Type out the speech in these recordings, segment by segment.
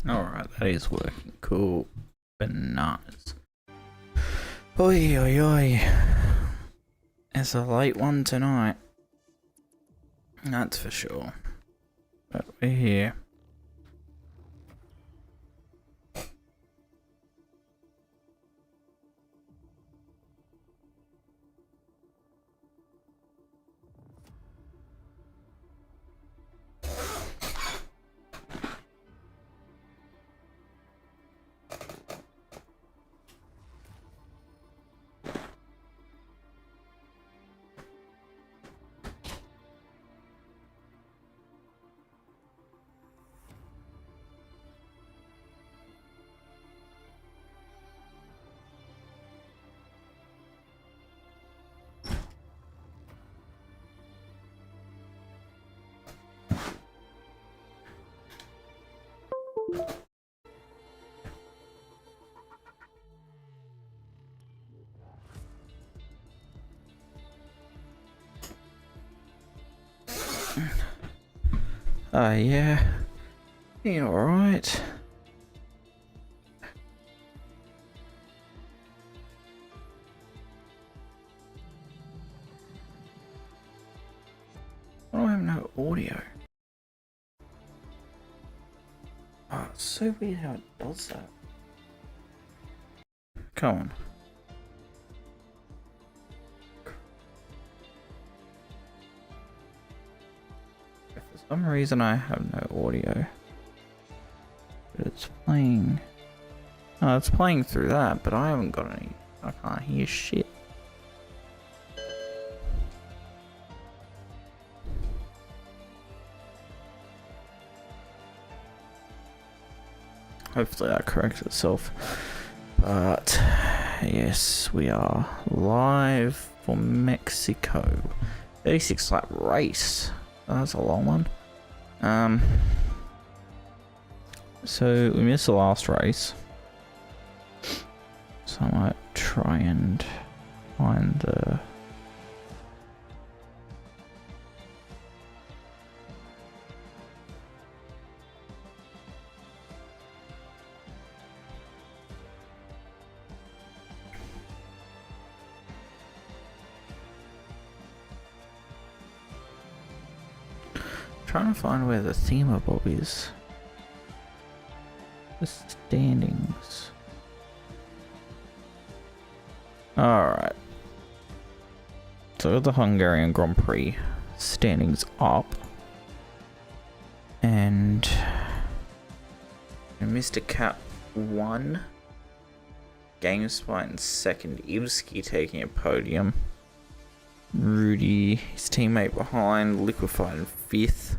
Alright, that is working. Cool. Bananas. Oi, oi, oi. It's a late one tonight. That's for sure. But we're here. Yeah. You alright? I don't have no audio. Oh, it's so weird how it does that. Come on. For some reason I have no audio. But it's playing. Oh, it's playing through that, but I haven't got any. I can't hear shit. Hopefully that corrects itself. But yes, we are live for Mexico. 36 lap race. Oh, that's a long one. So we missed the last race. So I might try and find the trying to find where the themabob is. The standings. Alright. So the Hungarian Grand Prix standings up. And Mr. Cat won. GameSpot in second. Ivsky taking a podium. Rudy, his teammate behind, Liquefied in fifth.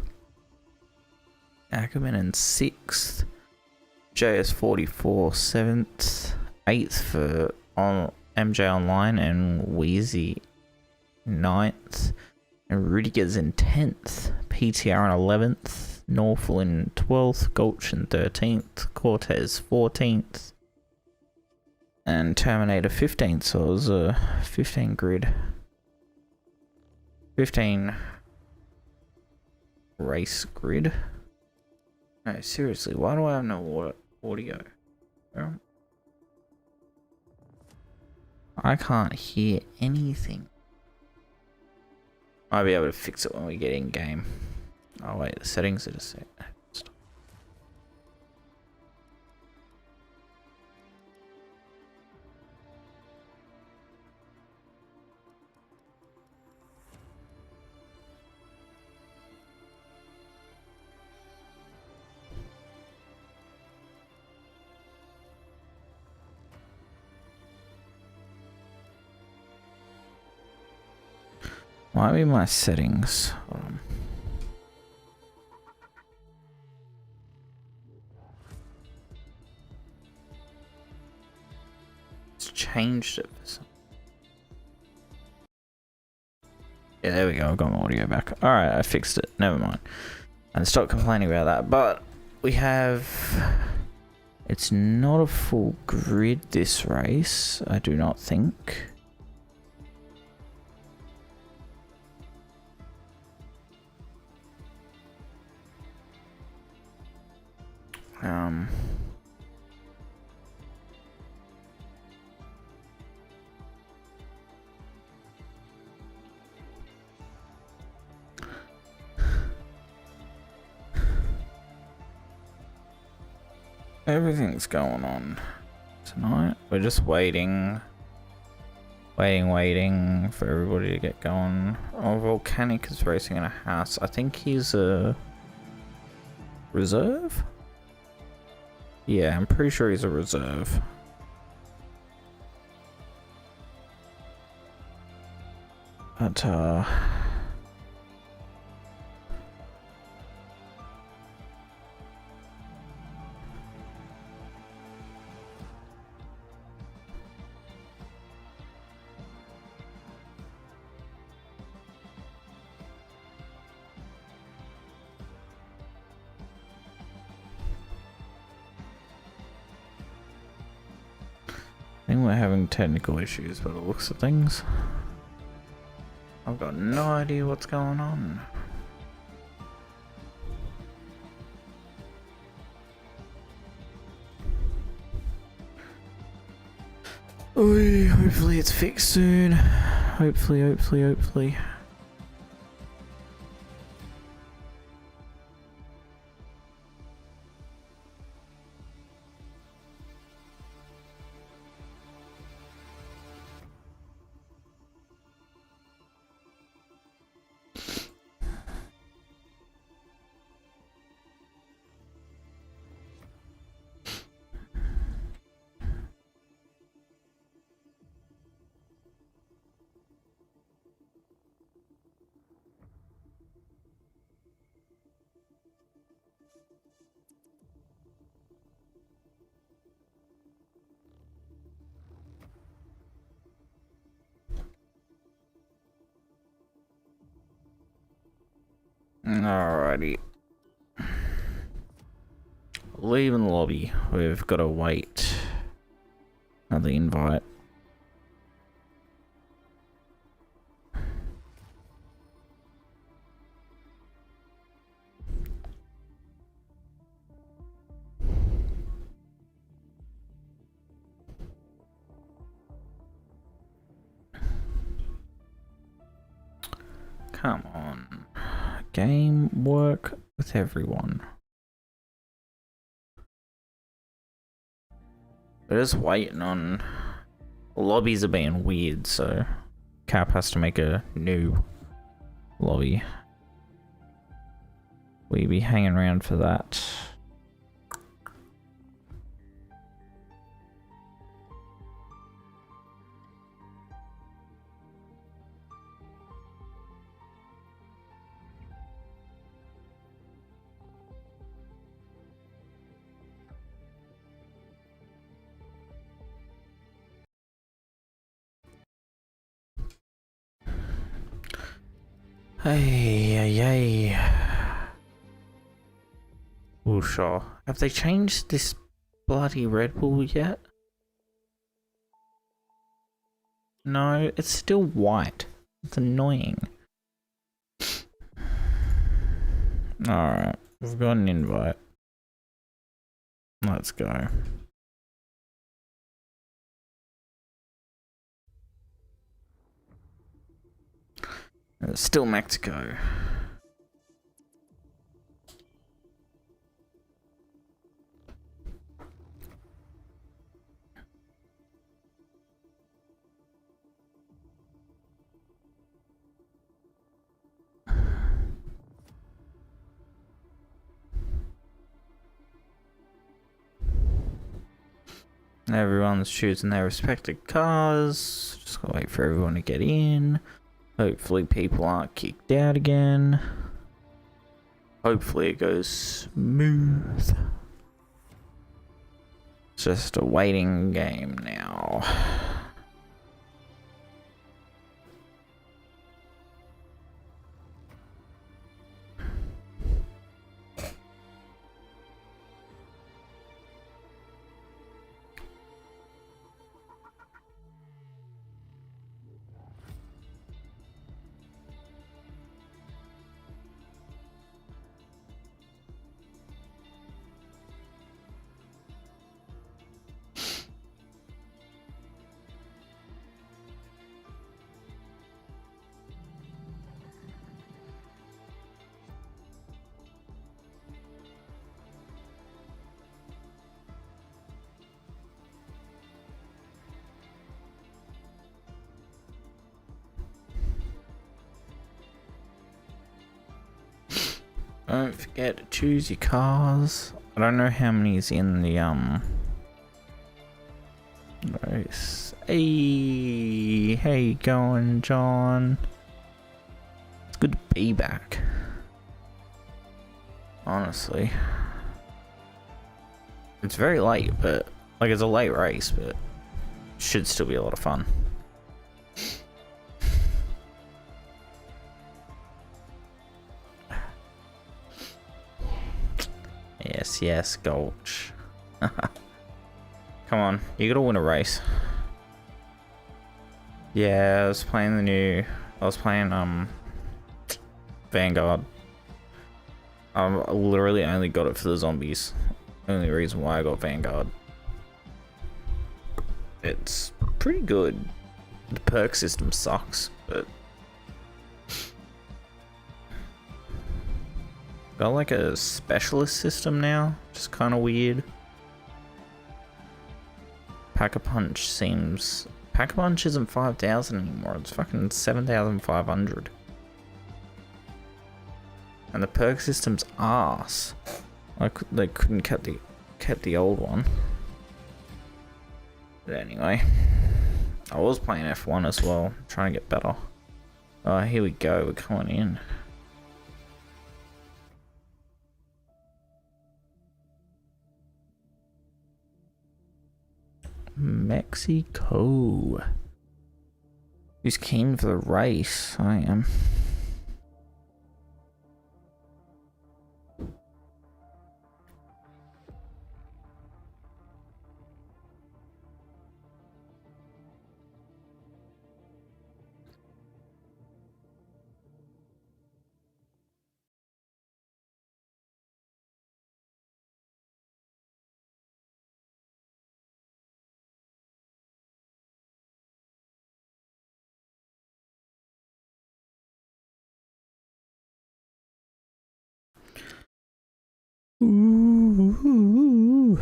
Ackerman in sixth. JS44 seventh. Eighth for MJ Online, and Wheezy ninth. And Rudiger's in 10th. PTR in 11th. Norful in 12th. Gulch in 13th. Cortez 14th. And Terminator 15th. So it was a 15 grid. 15 race grid. No, seriously, why do I have no audio? I can't hear anything. I'll be able to fix it when we get in game. Oh wait, the settings are just set. Might be my settings. Hold on. It's changed it for some. Yeah, there we go. I've got my audio back. Alright, I fixed it. Never mind. And stop complaining about that. But we have. It's not a full grid this race, I do not think. Everything's going on tonight. We're just waiting for everybody to get going. Oh, Volcanic is racing in a house. I think he's a reserve? Yeah, I'm pretty sure he's a reserve. But, I think we're having technical issues by the looks of things. I've got no idea what's going on. Oy, hopefully it's fixed soon. Hopefully. Alrighty. Leaving the lobby. We've got to wait. Another invite. Come on. Game work with everyone. We're just waiting on... Lobbies are being weird, so Cap has to make a new lobby. We be hanging around for that. Hey. Oh, sure. Have they changed this bloody Red Bull yet? No, it's still white. It's annoying. Alright, we've got an invite. Let's go. It's still Mexico. Everyone's choosing their respective cars. Just gotta wait for everyone to get in. Hopefully people aren't kicked out again. Hopefully it goes smooth. It's just a waiting game now. Don't forget to choose your cars. I don't know how many's in the race. Hey, how you going, John? It's good to be back. Honestly. It's very late, but like it's a late race, but should still be a lot of fun. Yes, Gulch. Come on, you gotta win a race. Yeah, I was playing Vanguard. I literally only got it for the zombies. Only reason why I got Vanguard. It's pretty good. The perk system sucks, but got like a specialist system now, which is kind of weird. Pack-a-Punch isn't 5,000 anymore, it's fucking 7,500. And the perk system's arse. Like they couldn't kept the old one. But anyway, I was playing F1 as well, trying to get better. Oh, here we go, we're coming in. Mexico. Who's keen for the race? I am. Ooh.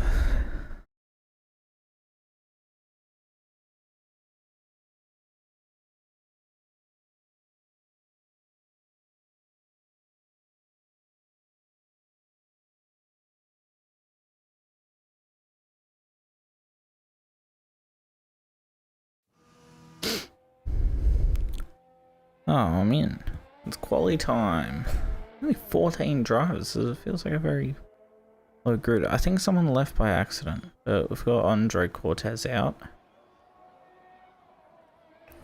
Oh, I'm in. It's quality time. Only 14 drivers, so it feels like a very low grid. I think someone left by accident, but we've got Andre Cortez out.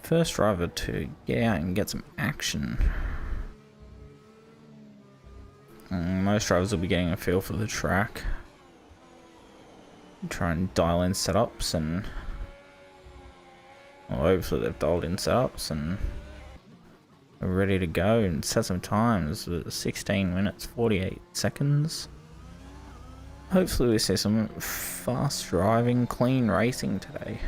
First driver to get out and get some action. Most drivers will be getting a feel for the track. Try and dial in setups and... well, hopefully they've dialed in setups and... we're ready to go and set some times. 16 minutes 48 seconds. Hopefully we see some fast driving, clean racing today.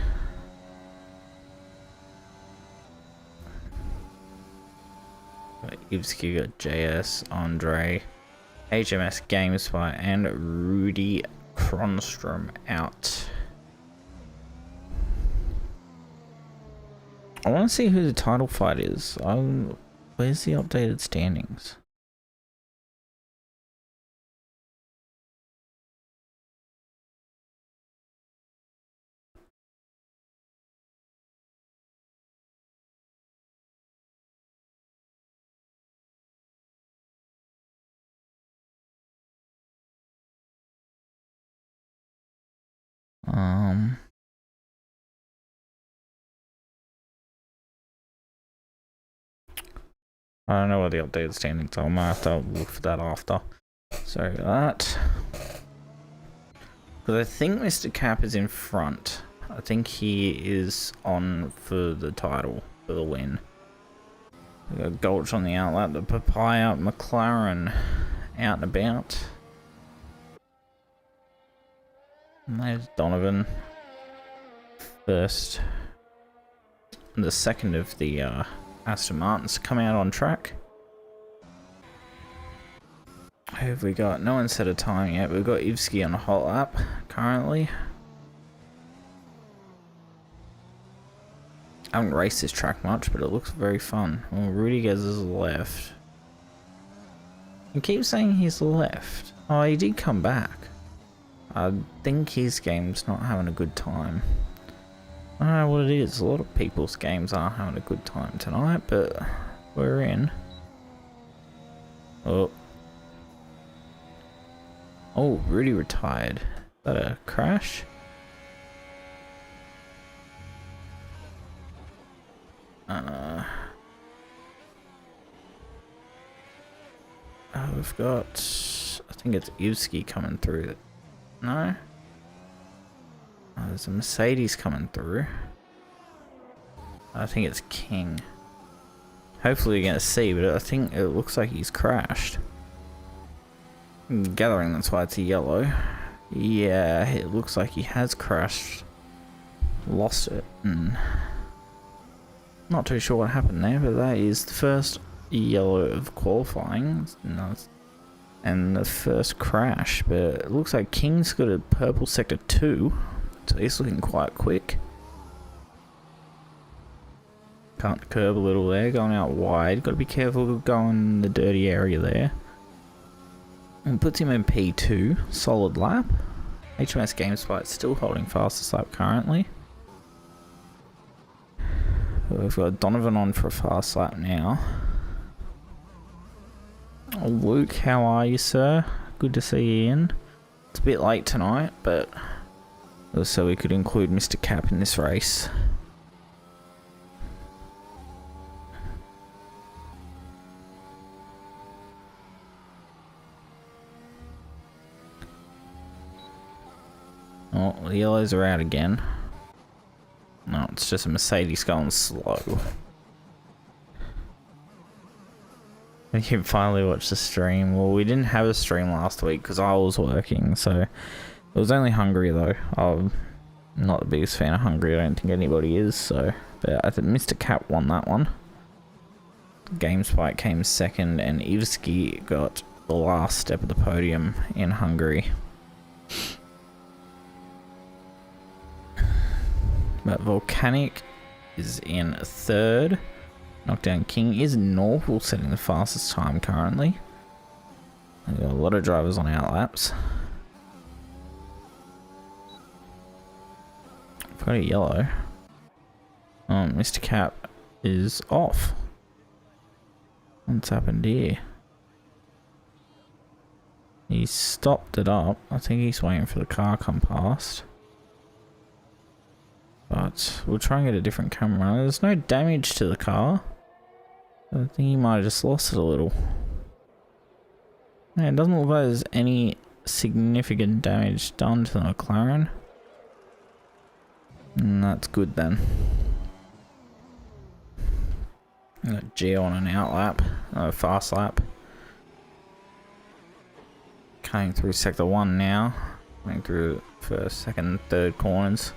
Ivsky got JS, Andre, HMS GameSpy and Rudy Kronstrom out. I want to see who the title fight is. Where's the updated standings? I don't know what the updated standings are. I might have to look for that after. Sorry about that. Because I think Mr. Cap is in front. I think he is on for the title, for the win. We got Gulch on the outlet, the Papaya, McLaren out and about. And there's Donovan. First. And the second of the Aston Martins come out on track. Who have we got? No one set a time yet. We've got Ivsky on a hot lap currently. I haven't raced this track much, but it looks very fun. Well, Rudy is left. I keep saying he's left. Oh, he did come back. I think his game's not having a good time. I don't know what it is. A lot of people's games aren't having a good time tonight, but we're in. Oh. Oh, Rudy retired. Is that a crash? We've got, I think it's Ivsky coming through. No? Oh, there's a Mercedes coming through. I think it's King. Hopefully you're going to see, but I think it looks like he's crashed. I'm gathering that's why it's a yellow. Yeah, it looks like he has crashed. Lost it. Not too sure what happened there, but that is the first yellow of qualifying. And the first crash, but it looks like King's got a purple sector 2, so he's looking quite quick. Can't curb a little there, going out wide. Got to be careful of going in the dirty area there. And puts him in P2, solid lap. HMS GameSpot still holding fastest lap currently. We've got Donovan on for a fast lap now. Oh, Luke, how are you, sir? Good to see you in. It's a bit late tonight, but so we could include Mr. Cap in this race. Oh, the yellows are out again. No, it's just a Mercedes going slow. You can finally watch the stream. Well, we didn't have a stream last week because I was working, so it was only Hungary though. I'm not the biggest fan of Hungary. I don't think anybody is. So, but I think Mr. Cap won that one. GameSpike came second, and Ivsky got the last step of the podium in Hungary. But Volcanic is in third. Knockdown King is Norval setting the fastest time currently. We've got a lot of drivers on outlaps. We've got a yellow. Oh, Mr. Cap is off. What's happened here? He stopped it up. I think he's waiting for the car to come past. But we'll try and get a different camera. There's no damage to the car. I think he might have just lost it a little. Yeah, it doesn't look like there's any significant damage done to the McLaren. And that's good then. Got Gio on an outlap, fast lap. Coming through sector 1 now. Going through first, second, third corners.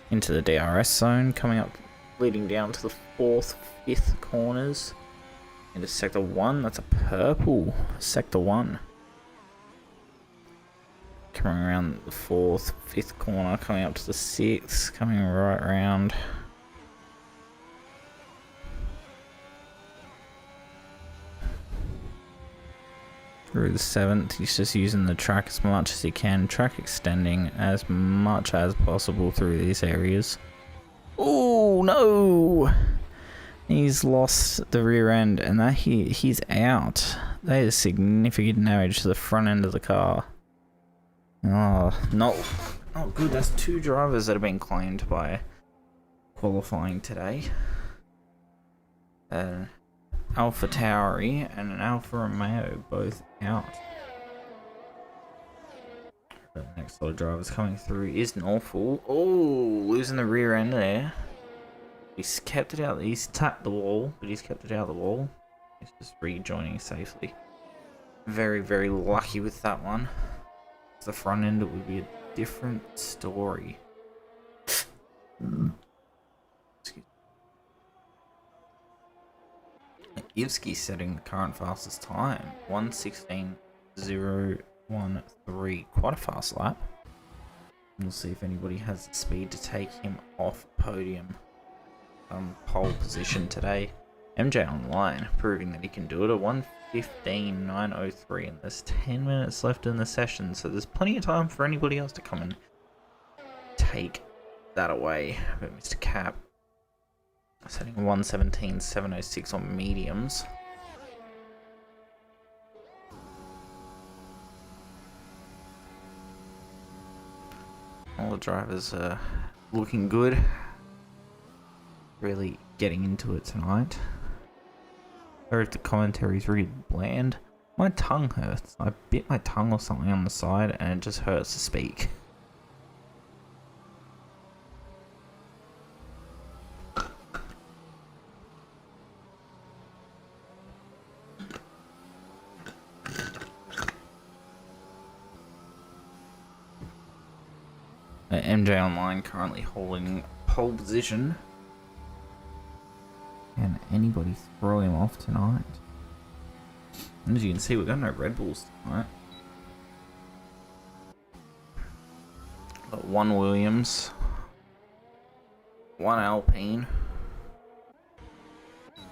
Into the DRS zone, coming up, leading down to the 4th, 5th corners. Into sector 1, that's a purple sector 1. Coming around the 4th, 5th corner, coming up to the 6th, coming right around. Through the 7th, he's just using the track as much as he can, track extending as much as possible through these areas. Oh no! He's lost the rear end, and that he's out. That is significant damage to the front end of the car. Oh, not good. That's 2 drivers that have been claimed by qualifying today. Alpha Tauri and an Alfa Romeo both out. The next lot of drivers coming through is Norfolk. Oh, losing the rear end there. He's kept it out. He's tapped the wall, but he's kept it out of the wall. He's just rejoining safely. Very, very lucky with that one. The front end, it would be a different story. Ivsky setting the current fastest time, 1:16.013. Quite a fast lap. We'll see if anybody has the speed to take him off podium. Pole position today. MJ Online proving that he can do it at 9:15, 9:03, and there's 10 minutes left in the session, so there's plenty of time for anybody else to come and take that away. But Mr. Cap setting 1:17.706 on mediums. All the drivers are looking good. Really getting into it tonight. Or if the commentary is really bland. My tongue hurts. I bit my tongue or something on the side and it just hurts to speak. MJ Online currently holding pole position. Can anybody throw him off tonight? And as you can see, we've got no Red Bulls tonight. Got one Williams, one Alpine.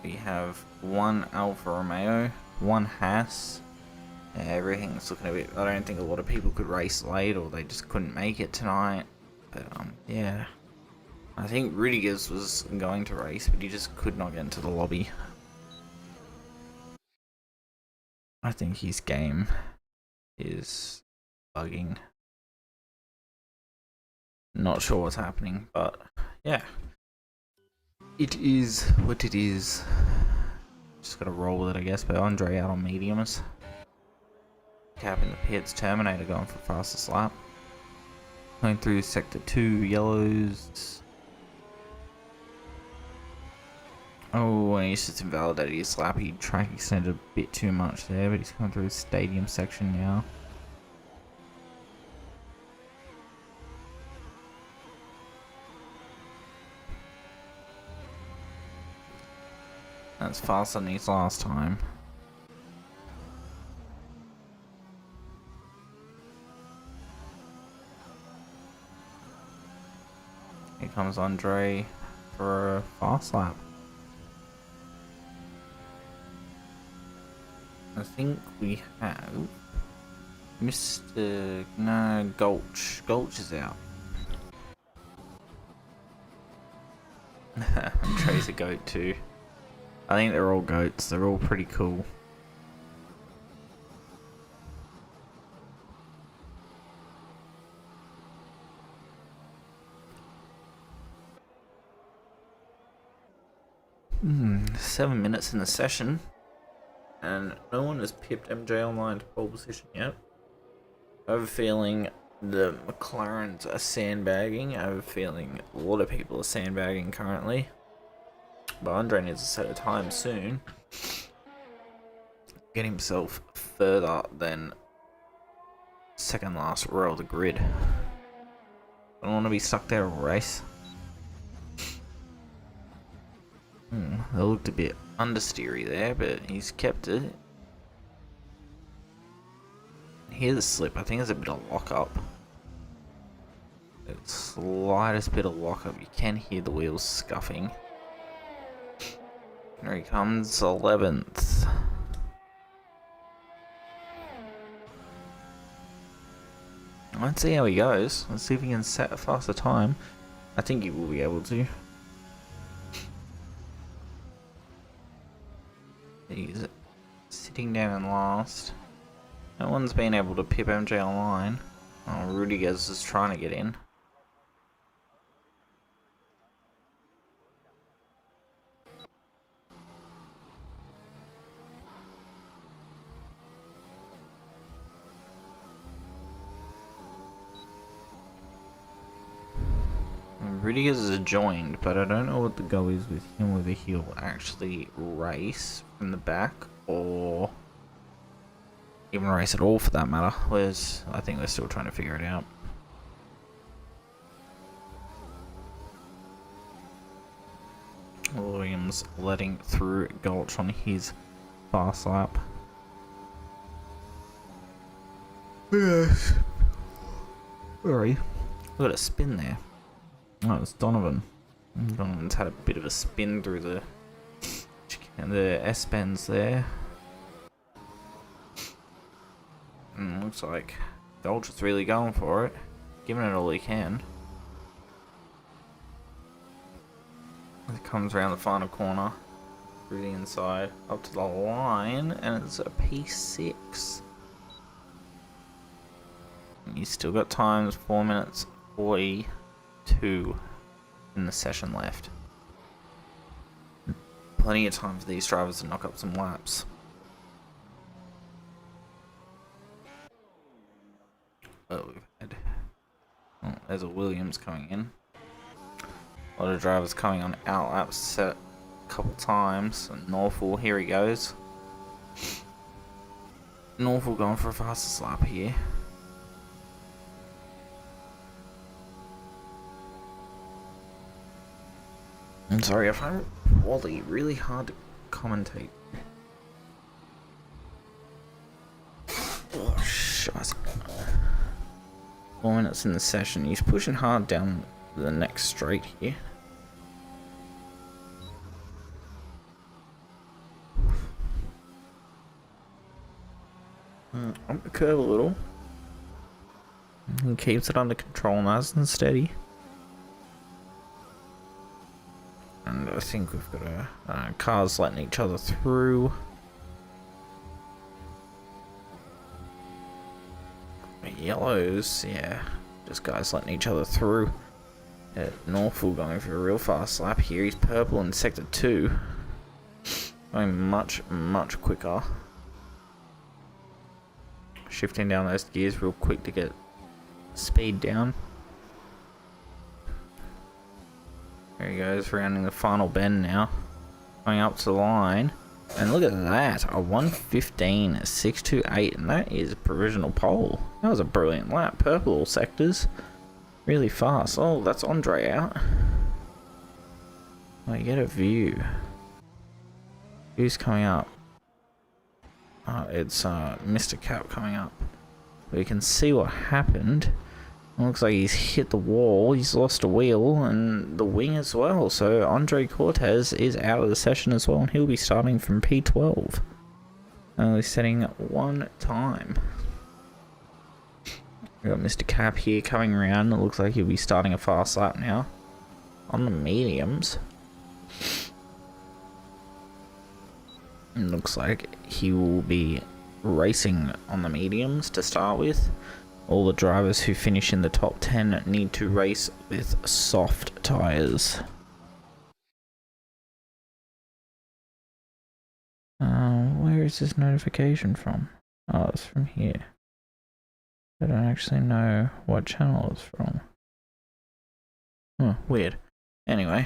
We have one Alfa Romeo, one Haas. Yeah, everything's looking a bit. I don't think a lot of people could race late, or they just couldn't make it tonight. But yeah. I think Rudiger's was going to race, but he just could not get into the lobby. I think his game is bugging. Not sure what's happening, but yeah. It is what it is. Just gotta roll with it, I guess. But Andre out on mediums. Cap in the pits, Terminator going for fastest lap. Going through sector 2, yellows. Oh, and he's just invalidated his lap. He track extended a bit too much there, but he's coming through the stadium section now. That's faster than his last time. Here comes Andre for a fast lap. I think we have Mr. No, Gulch. Gulch is out. Andre's a goat too. I think they're all goats. They're all pretty cool. Hmm, 7 minutes in the session. And no one has pipped MJ Online to pole position yet. I have a feeling the McLarens are sandbagging. I have a feeling a lot of people are sandbagging currently. But Andre needs to set a time soon. Get himself further than second last row of the grid. I don't want to be stuck there all race. They looked a bit understeery there, but he's kept it. Here's the slip. I think there's a bit of lockup. The slightest bit of lockup. You can hear the wheels scuffing. Here he comes, 11th. Let's see how he goes. Let's see if he can set a faster time. I think he will be able to. He's sitting down in last. No one's been able to pip MJ Online. Oh, Rudiger's is trying to get in. Rudiger's is joined, but I don't know what the go is with him, whether he'll actually race from the back or even race at all for that matter. Whereas I think they're still trying to figure it out. Williams letting through Gulch on his fast lap. Yes. Sorry. Look at a spin there. Oh, it's Donovan. Donovan's had a bit of a spin through the S-bends there. And looks like the Ultra's really going for it, giving it all he can. It comes around the final corner, through the inside, up to the line, and it's a P6. You still got times 4 minutes 42 in the session left. Plenty of time for these drivers to knock up some laps. Oh, we've had... Oh, there's a Williams coming in. A lot of drivers coming on out laps set a couple times. And Norfolk, here he goes. Norfolk going for a fastest lap here. I'm sorry, I find Wally really hard to commentate. Oh, shit. 4 minutes in the session. He's pushing hard down the next straight here. Up the curve a little. He keeps it under control, nice and steady. And I think we've got cars letting each other through. Yellows, yeah, just guys letting each other through. Norfolk going for a real fast lap here. He's purple in sector 2. Going much quicker. Shifting down those gears real quick to get speed down. There he goes, rounding the final bend now. Going up to the line. And look at that, a 1:15.628, and that is a provisional pole. That was a brilliant lap. Purple all sectors. Really fast. Oh, that's Andre out. Oh, you get a view. Who's coming up? It's Mr. Cap coming up. We can see what happened. It looks like he's hit the wall, he's lost a wheel and the wing as well. So Andre Cortez is out of the session as well, and he'll be starting from P12. Only setting one time. We've got Mr. Cap here coming around. It looks like he'll be starting a fast lap now on the mediums. It looks like he will be racing on the mediums to start with. All the drivers who finish in the top 10 need to race with soft tyres. Where is this notification from? Oh, it's from here. I don't actually know what channel it's from. Oh, weird. Anyway.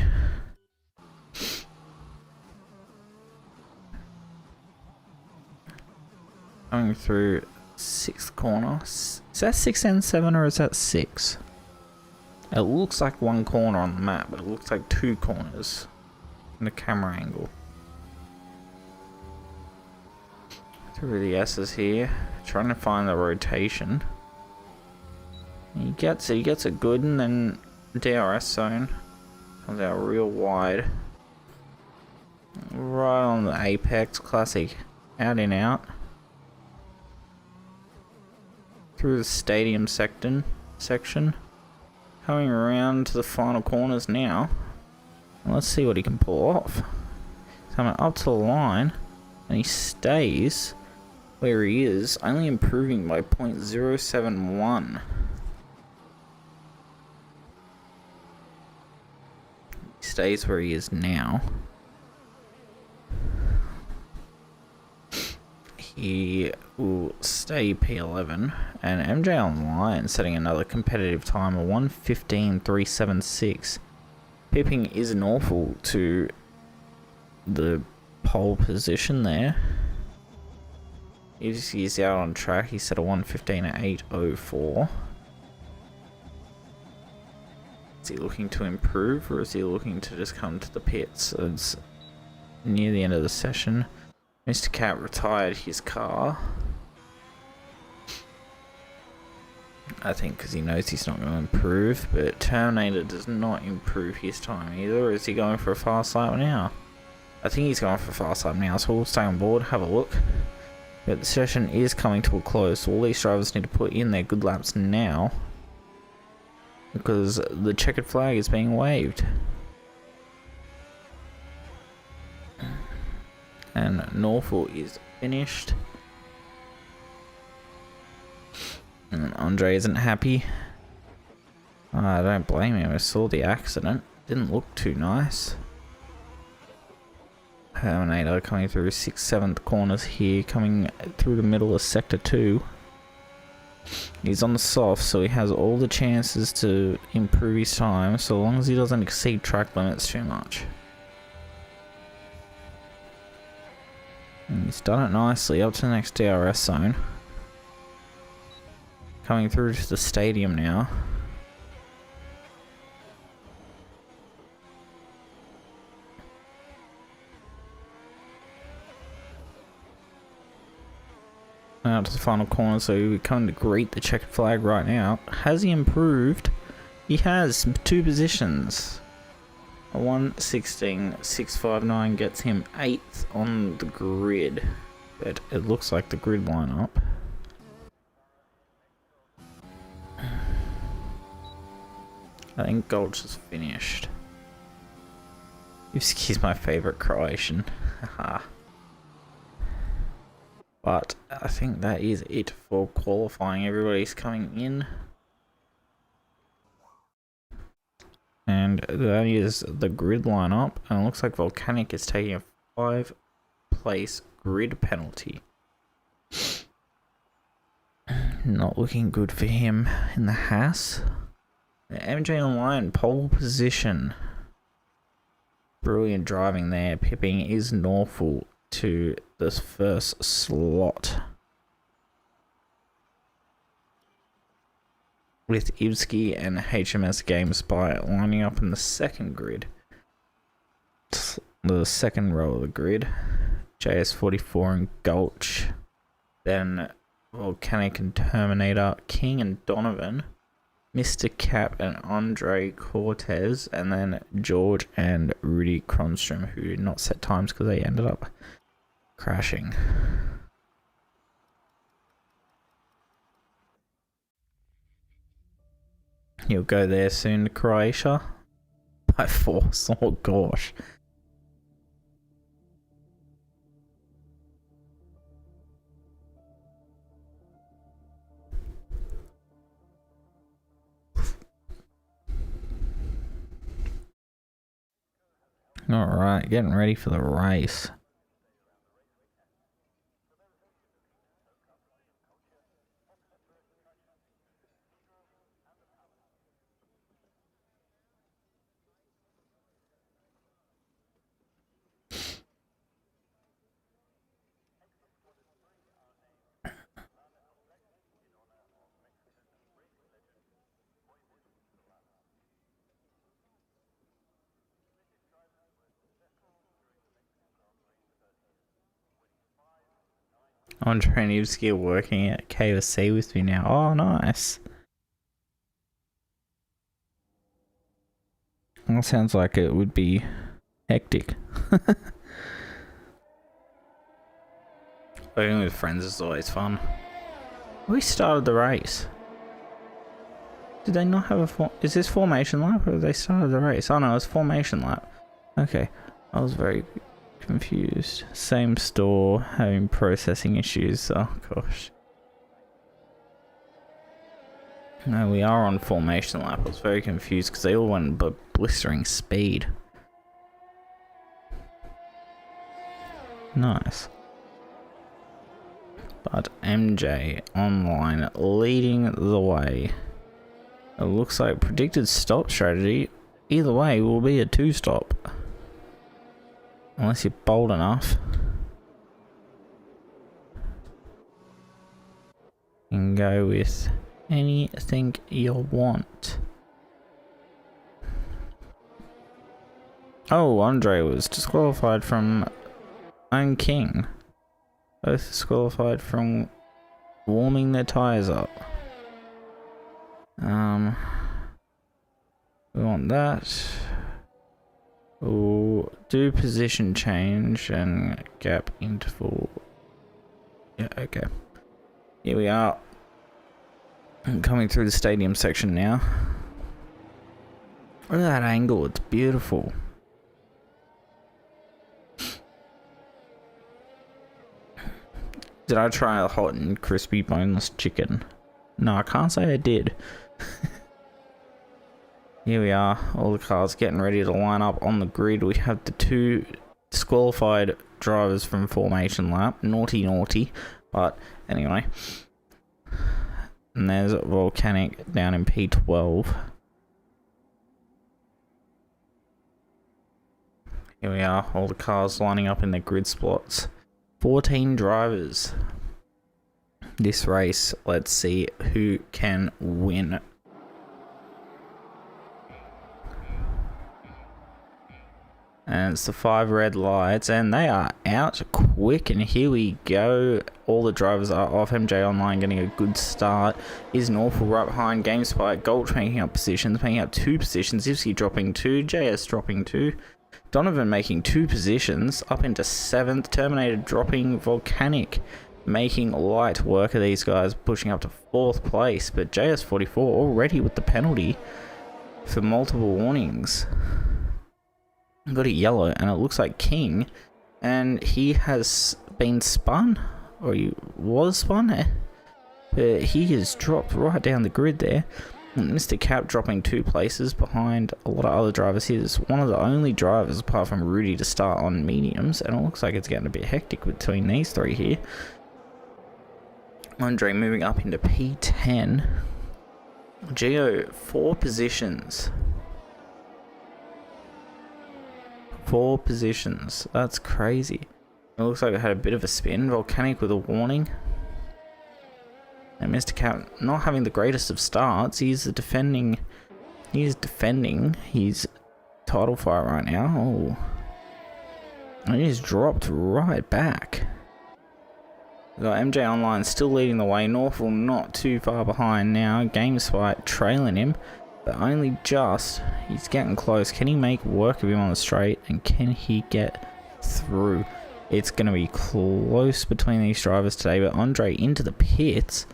Going through 6th corner. Is that 6 and 7 or is that 6? It looks like one corner on the map, but it looks like 2 corners in the camera angle. Through the S's here, trying to find the rotation. He gets it good, and then DRS zone comes out real wide. Right on the apex, classic out in out. Through the stadium section, coming around to the final corners now. And let's see what he can pull off. He's coming up to the line, and he stays where he is, only improving by 0.071. He stays where he is now. He will stay P11, and MJ Online setting another competitive time of 1:15.376. Pipping is awful to the pole position there. He's out on track. He set a 1:15.804. Is he looking to improve, or is he looking to just come to the pits? It's near the end of the session. Mr. Cat retired his car. I think because he knows he's not going to improve, but Terminator does not improve his time either. Is he going for a fast lap now? I think he's going for a fast lap now, so we'll stay on board, have a look. But the session is coming to a close, so all these drivers need to put in their good laps now, because the checkered flag is being waved. And Norfolk is finished. And Andre isn't happy. I don't blame him. I saw the accident. Didn't look too nice. Terminator coming through 6th, 7th corners here, coming through the middle of Sector 2. He's on the soft, so he has all the chances to improve his time, so long as he doesn't exceed track limits too much. And he's done it nicely up to the next DRS zone. Coming through to the stadium now. Out to the final corner, so we come to greet the checkered flag right now. Has he improved? He has 2 positions. A 1:16.659 gets him 8th on the grid, but it looks like the grid lineup. I think Gulch is finished. He's my favourite Croatian. Haha. But I think that is it for qualifying. Everybody's coming in. And that is the grid lineup. And it looks like Volcanic is taking a 5-place grid penalty. Not looking good for him in the Haas. The MJ Online pole position. Brilliant driving there. Pipping is Norfolk to this first slot, with Ivsky and HMS GameSpy lining up in the second grid, the second row of the grid. JS44 and Gulch, then Volcanic and Terminator, King and Donovan, Mr. Cap and Andre Cortez, and then George and Rudy Kronstrom, who did not set times because they ended up crashing. He'll go there soon to Croatia by force. Oh gosh. Alright, getting ready for the race. Andre and Ivsky are working at KFC with me now. Oh, nice. Well, sounds like it would be hectic. Working with friends is always fun. We started the race. Did they not have a is this formation lap or they started the race? Oh no, it's formation lap. Okay, I was very confused. Same store, having processing issues. Oh gosh. No, we are on formation lap. I was very confused because they all went by blistering speed. Nice. But MJ Online leading the way. It looks like predicted stop strategy. Either way will be a 2-stop. Unless you're bold enough. You can go with anything you want. Oh, Andre was disqualified from Own King. Both disqualified from warming their tyres up. We want that. We'll do position change and gap interval Yeah, okay. Here we are. Coming through the stadium section now. Look at that angle, it's beautiful. Did I try a hot and crispy boneless chicken? No, I can't say I did. Here we are, all the cars getting ready to line up on the grid. We have the 2 disqualified drivers from formation lap. Naughty, but anyway. And there's Volcanic down in P12. Here we are, all the cars lining up in their grid spots. 14 drivers. This race, let's see who can win. And it's the 5 red lights, and they are out quick, and here we go. All the drivers are off. MJ Online getting a good start. Is Norfolk right behind. GameSpy, Gulch making up positions, making up 2 positions. Ivsky dropping 2, JS dropping 2. Donovan making 2 positions, up into 7th. Terminator dropping. Volcanic making light work of these guys, pushing up to 4th place. But JS44 already with the penalty for multiple warnings. Got a yellow, and it looks like King, and he has been spun, or he was spun, but he has dropped right down the grid there. And Mr. Cap dropping 2 places behind a lot of other drivers. He's one of the only drivers apart from Rudy to start on mediums, and it looks like it's getting a bit hectic between these 3 here. Andre moving up into P10. Geo 4 positions. 4 positions. That's crazy. It looks like it had a bit of a spin. Volcanic with a warning. And Mr. Cap not having the greatest of starts. He's defending his title fight right now. Oh. And he's dropped right back. We've got MJ Online still leading the way. Norfolk not too far behind now. GameSpy trailing him. But only just. He's getting close. Can he make work of him on the straight? And can he get through? It's going to be close between these drivers today. But Andre into the pits.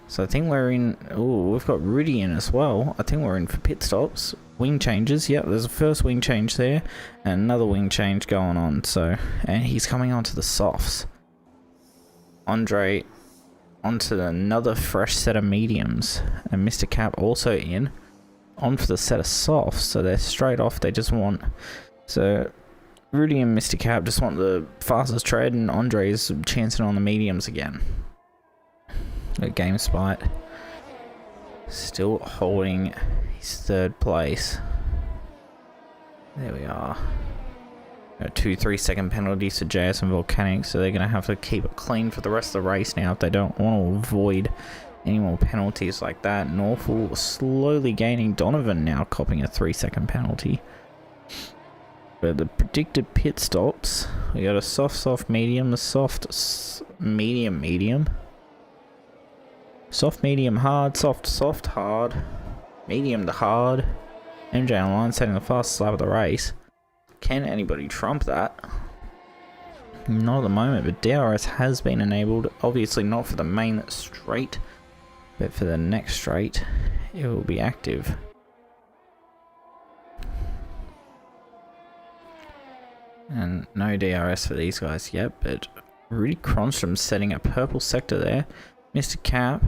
So I think we're in. Oh, we've got Rudy in as well. I think we're in for pit stops. Wing changes. Yep, there's a first wing change there. And another wing change going on. So, and he's coming onto the softs. Andre onto another fresh set of mediums. And Mr. Cap also in. On for the set of softs, so they're straight off. They just want, so Rudy and Mr. Cap just want the fastest tread, and Andre's chancing on the mediums again. GameSpy still holding his 3rd place. There we are. 2 3-second penalties to JS and Volcanic, so they're going to have to keep it clean for the rest of the race now if they don't want to avoid any more penalties like that. Norfolk slowly gaining. Donovan now copping a 3-second penalty. But the predicted pit stops, we got a soft, medium, a soft, medium. Soft, medium, hard, soft, hard. Medium to hard. MJ Online setting the fastest lap of the race. Can anybody trump that? Not at the moment, but DRS has been enabled. Obviously not for the main straight. But for the next straight, it will be active. And no DRS for these guys yet, but Rudy Cronstrom setting a purple sector there. Mr. Cap,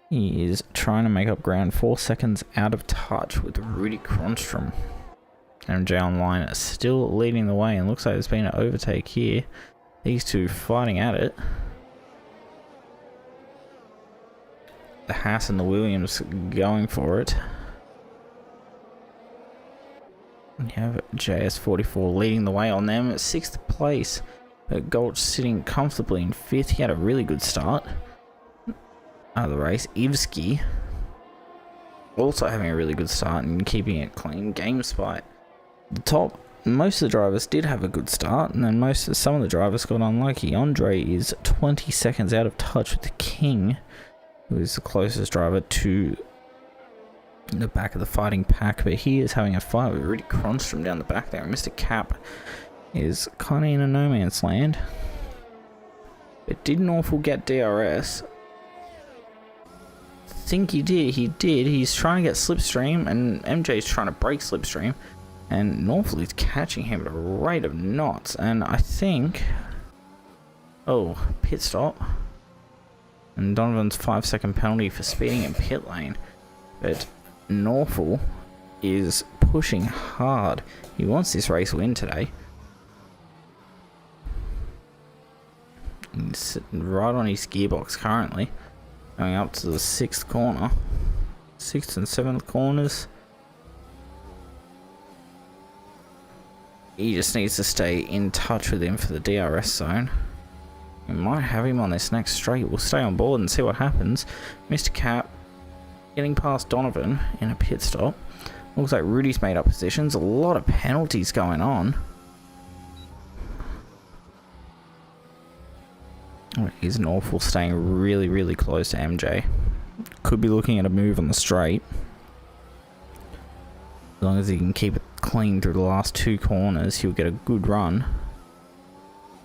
he is trying to make up ground. 4 seconds out of touch with Rudy Cronstrom. MJ Online is still leading the way, and looks like there's been an overtake here. These 2 fighting at it. The Haas and the Williams going for it. We have JS44 leading the way on them at 6th place. Gulch sitting comfortably in 5th. He had a really good start out of the race. Ivsky also having a really good start and keeping it clean. GameSpy the top. Most of the drivers did have a good start, and then some of the drivers got unlucky. Andre is 20 seconds out of touch with the King, who is the closest driver to the back of the fighting pack, but he is having a fight with Rudy Cronstrom down the back there. And Mr. Cap is kind of in a no man's land. But did Norfolk get DRS? I think he did. He's trying to get Slipstream, and MJ's trying to break Slipstream. And Norfolk is catching him at a rate of knots. And I think... Oh, pit stop. And Donovan's 5-second penalty for speeding in pit lane. But Norfolk is pushing hard. He wants this race win today. He's sitting right on his gearbox currently. Going up to the 6th corner. 6th and 7th corners. He just needs to stay in touch with him for the DRS zone. We might have him on this next straight. We'll stay on board and see what happens. Mr. Cap getting past Donovan in a pit stop. Looks like Rudy's made up positions. A lot of penalties going on. Here's Norfolk staying really, really close to MJ. Could be looking at a move on the straight. As long as he can keep it clean through the last 2 corners, he'll get a good run.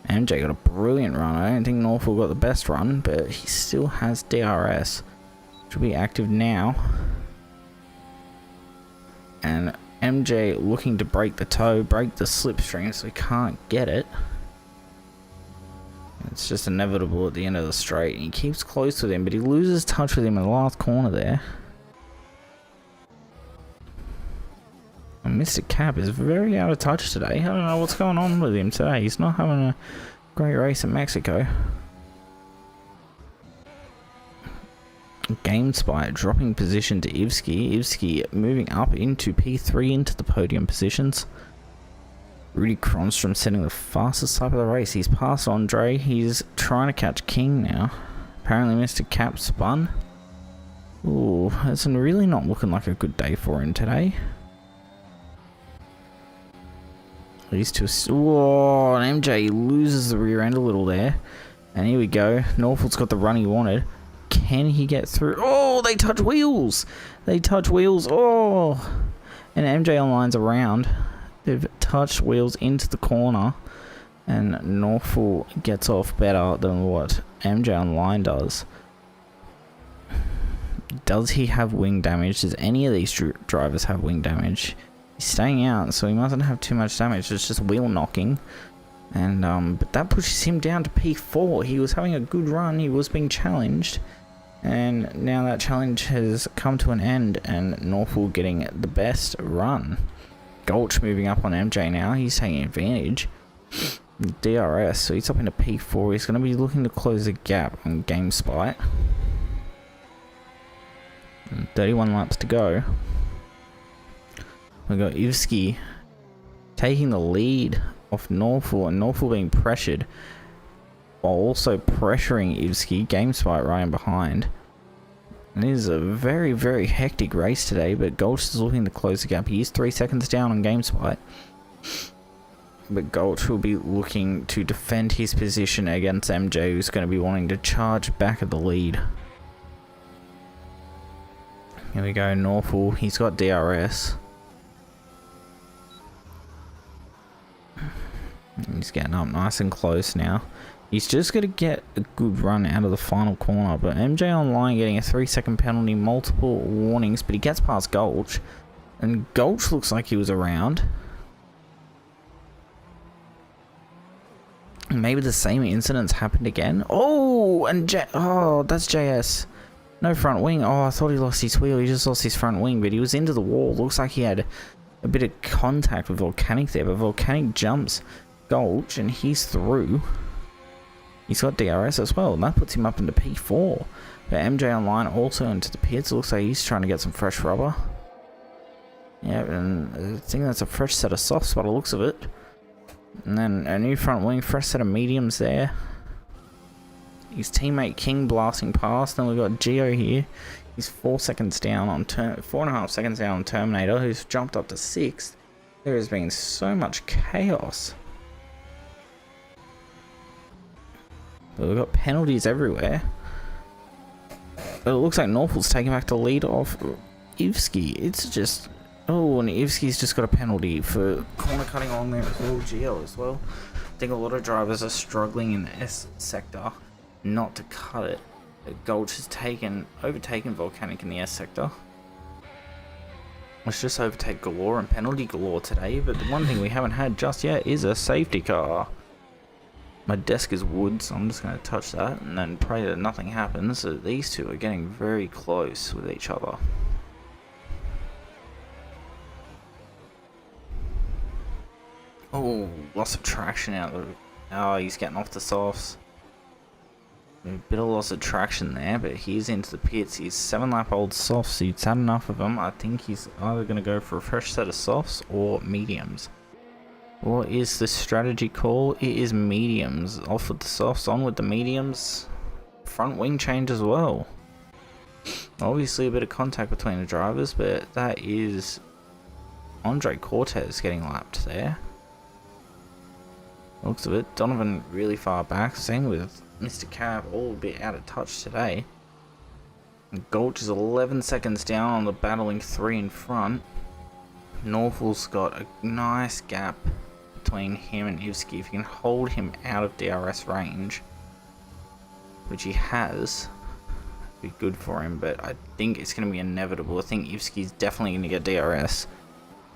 MJ got a brilliant run. I don't think Norfolk got the best run, but he still has DRS. Should be active now. And MJ looking to break the toe, break the slipstream, so he can't get it. It's just inevitable at the end of the straight. He keeps close with him, but he loses touch with him in the last corner there. And Mr. Cap is very out of touch today. I don't know what's going on with him today. He's not having a great race in Mexico. GameSpy dropping position to Ivsky. Ivsky moving up into P3 into the podium positions. Rudy Kronstrom setting the fastest lap of the race. He's past Andre. He's trying to catch King now. Apparently Mr. Cap spun. Ooh, it's really not looking like a good day for him today. These two... Whoa, and MJ loses the rear end a little there. And here we go. Norfolk's got the run he wanted. Can he get through? Oh, they touch wheels. They touch wheels. Oh. And MJ Online's around. They've touched wheels into the corner. And Norfolk gets off better than what MJ Online does. Does he have wing damage? Does any of these drivers have wing damage? He's staying out, so he mustn't have too much damage. It's just wheel knocking. And but that pushes him down to P4. He was having a good run. He was being challenged. And now that challenge has come to an end, and Norfolk getting the best run. Gulch moving up on MJ now. He's taking advantage. DRS, so he's up into P4. He's going to be looking to close the gap on GameSpy. 31 laps to go. We've got Ivsky taking the lead off Norfolk, and Norfolk being pressured while also pressuring Ivsky. GameSpy right in behind. And it is a very, very hectic race today, but Gulch is looking to close the gap. He is 3 seconds down on GameSpy. But Gulch will be looking to defend his position against MJ, who's going to be wanting to charge back at the lead. Here we go, Norfolk. He's got DRS. He's getting up nice and close now. He's just going to get a good run out of the final corner. But MJ Online getting a 3-second penalty, multiple warnings. But he gets past Gulch. And Gulch looks like he was around. Maybe the same incidents happened again. Oh, and that's JS. No front wing. Oh, I thought he lost his wheel. He just lost his front wing. But he was into the wall. Looks like he had a bit of contact with Volcanic there. But Volcanic jumps Gulch and he's through. He's got DRS as well, and that puts him up into P4. But MJ Online also into the pits. Looks like he's trying to get some fresh rubber. Yeah, and I think that's a fresh set of softs by the looks of it. And then a new front wing, fresh set of mediums there. His teammate King blasting past. Then we've got Geo here. He's 4 seconds down on 4.5 seconds down on Terminator, who's jumped up to 6th. There has been so much chaos. But we've got penalties everywhere. But it looks like Norfolk's taking back the lead off Ivsky. It's just... Oh, and Ivsky's just got a penalty for corner cutting on there as well. Geo as well. I think a lot of drivers are struggling in the S sector. not to cut it. Gulch has overtaken Volcanic in the S sector. Let's just overtake galore and penalty galore today, but the one thing we haven't had just yet is a safety car. My desk is wood, so I'm just going to touch that and then pray that nothing happens. So these two are getting very close with each other. Oh, loss of traction out of the... Oh, he's getting off the softs. A bit of loss of traction there, but he's into the pits. He's 7-lap old softs. He's had enough of them. I think he's either going to go for a fresh set of softs or mediums. What is the strategy call? It is mediums. Off with the softs, on with the mediums. Front wing change as well. Obviously a bit of contact between the drivers, but that is Andre Cortez getting lapped there. Looks of it. Donovan really far back. Same with Mr. Cab, all a bit out of touch today. Gulch is 11 seconds down on the battling 3 in front. Norfol's got a nice gap between him and Ivsky. If you can hold him out of DRS range, which he has, be good for him, but I think it's going to be inevitable. I think Ivsky's definitely going to get DRS.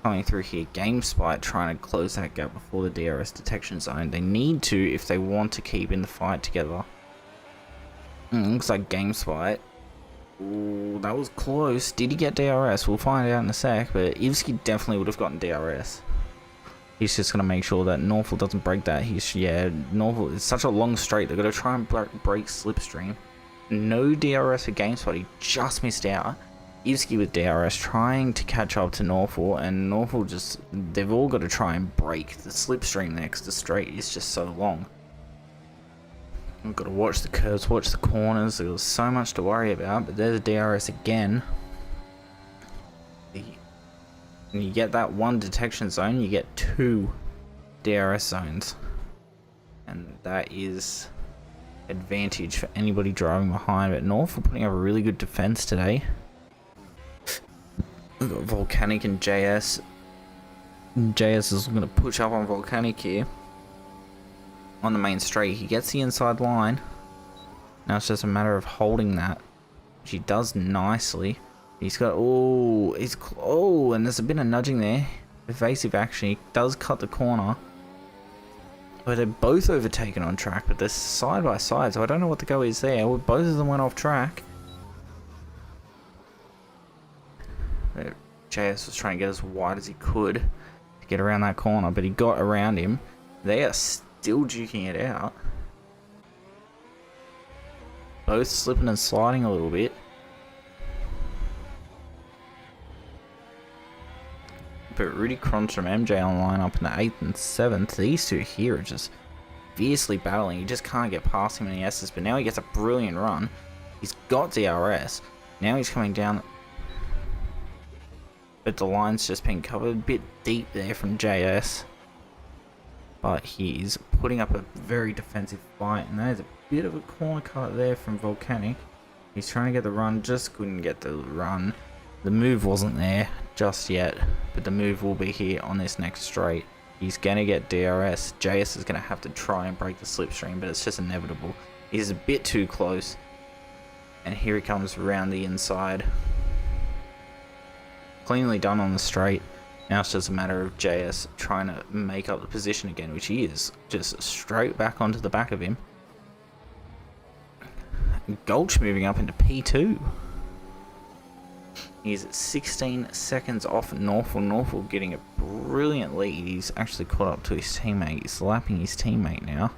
Coming through here, GameSpite trying to close that gap before the DRS detection zone. They need to if they want to keep in the fight together. Looks like GameSpite. Ooh, that was close. Did he get DRS? We'll find out in a sec, but Ivsky definitely would have gotten DRS. He's just going to make sure that Norfolk doesn't break that. Norfolk is such a long straight. They're going to try and break Slipstream. No DRS for GameSpot. He just missed out. Ivsky with DRS trying to catch up to Norfolk, and Norfolk just, they've all got to try and break the slipstream there because the straight is just so long. We've got to watch the curves, watch the corners. There's so much to worry about, but there's DRS again. And you get that one detection zone, you get 2 DRS zones. And that is advantage for anybody driving behind. But Norfolk putting up a really good defense today. We've got Volcanic and JS. JS is going to push up on Volcanic here. On the main straight, he gets the inside line. Now it's just a matter of holding that, which he does nicely. He's got, and there's a bit of nudging there. Evasive action, he does cut the corner. But they're both overtaken on track, but they're side by side, so I don't know what the go is there. Well, both of them went off track. JS was trying to get as wide as he could to get around that corner, but he got around him. They are still duking it out. Both slipping and sliding a little bit. But Rudy Kron's from MJ Online up in the 8th and 7th. These two here are just fiercely battling. You just can't get past him in the S's, but now he gets a brilliant run. He's got DRS. Now he's coming down. But the line's just been covered a bit deep there from JS. But he's putting up a very defensive fight. And there's a bit of a corner cut there from Volcanic. He's trying to get the run, just couldn't get the run. The move wasn't there just yet, but the move will be here on this next straight. He's going to get DRS. JS is going to have to try and break the slipstream, but it's just inevitable. He's a bit too close. And here he comes around the inside. Cleanly done on the straight. Now it's just a matter of JS trying to make up the position again, which he is. Just straight back onto the back of him. Gulch moving up into P2. He's 16 seconds off Norfolk. Norfolk getting a brilliant lead. He's actually caught up to his teammate. He's lapping his teammate now.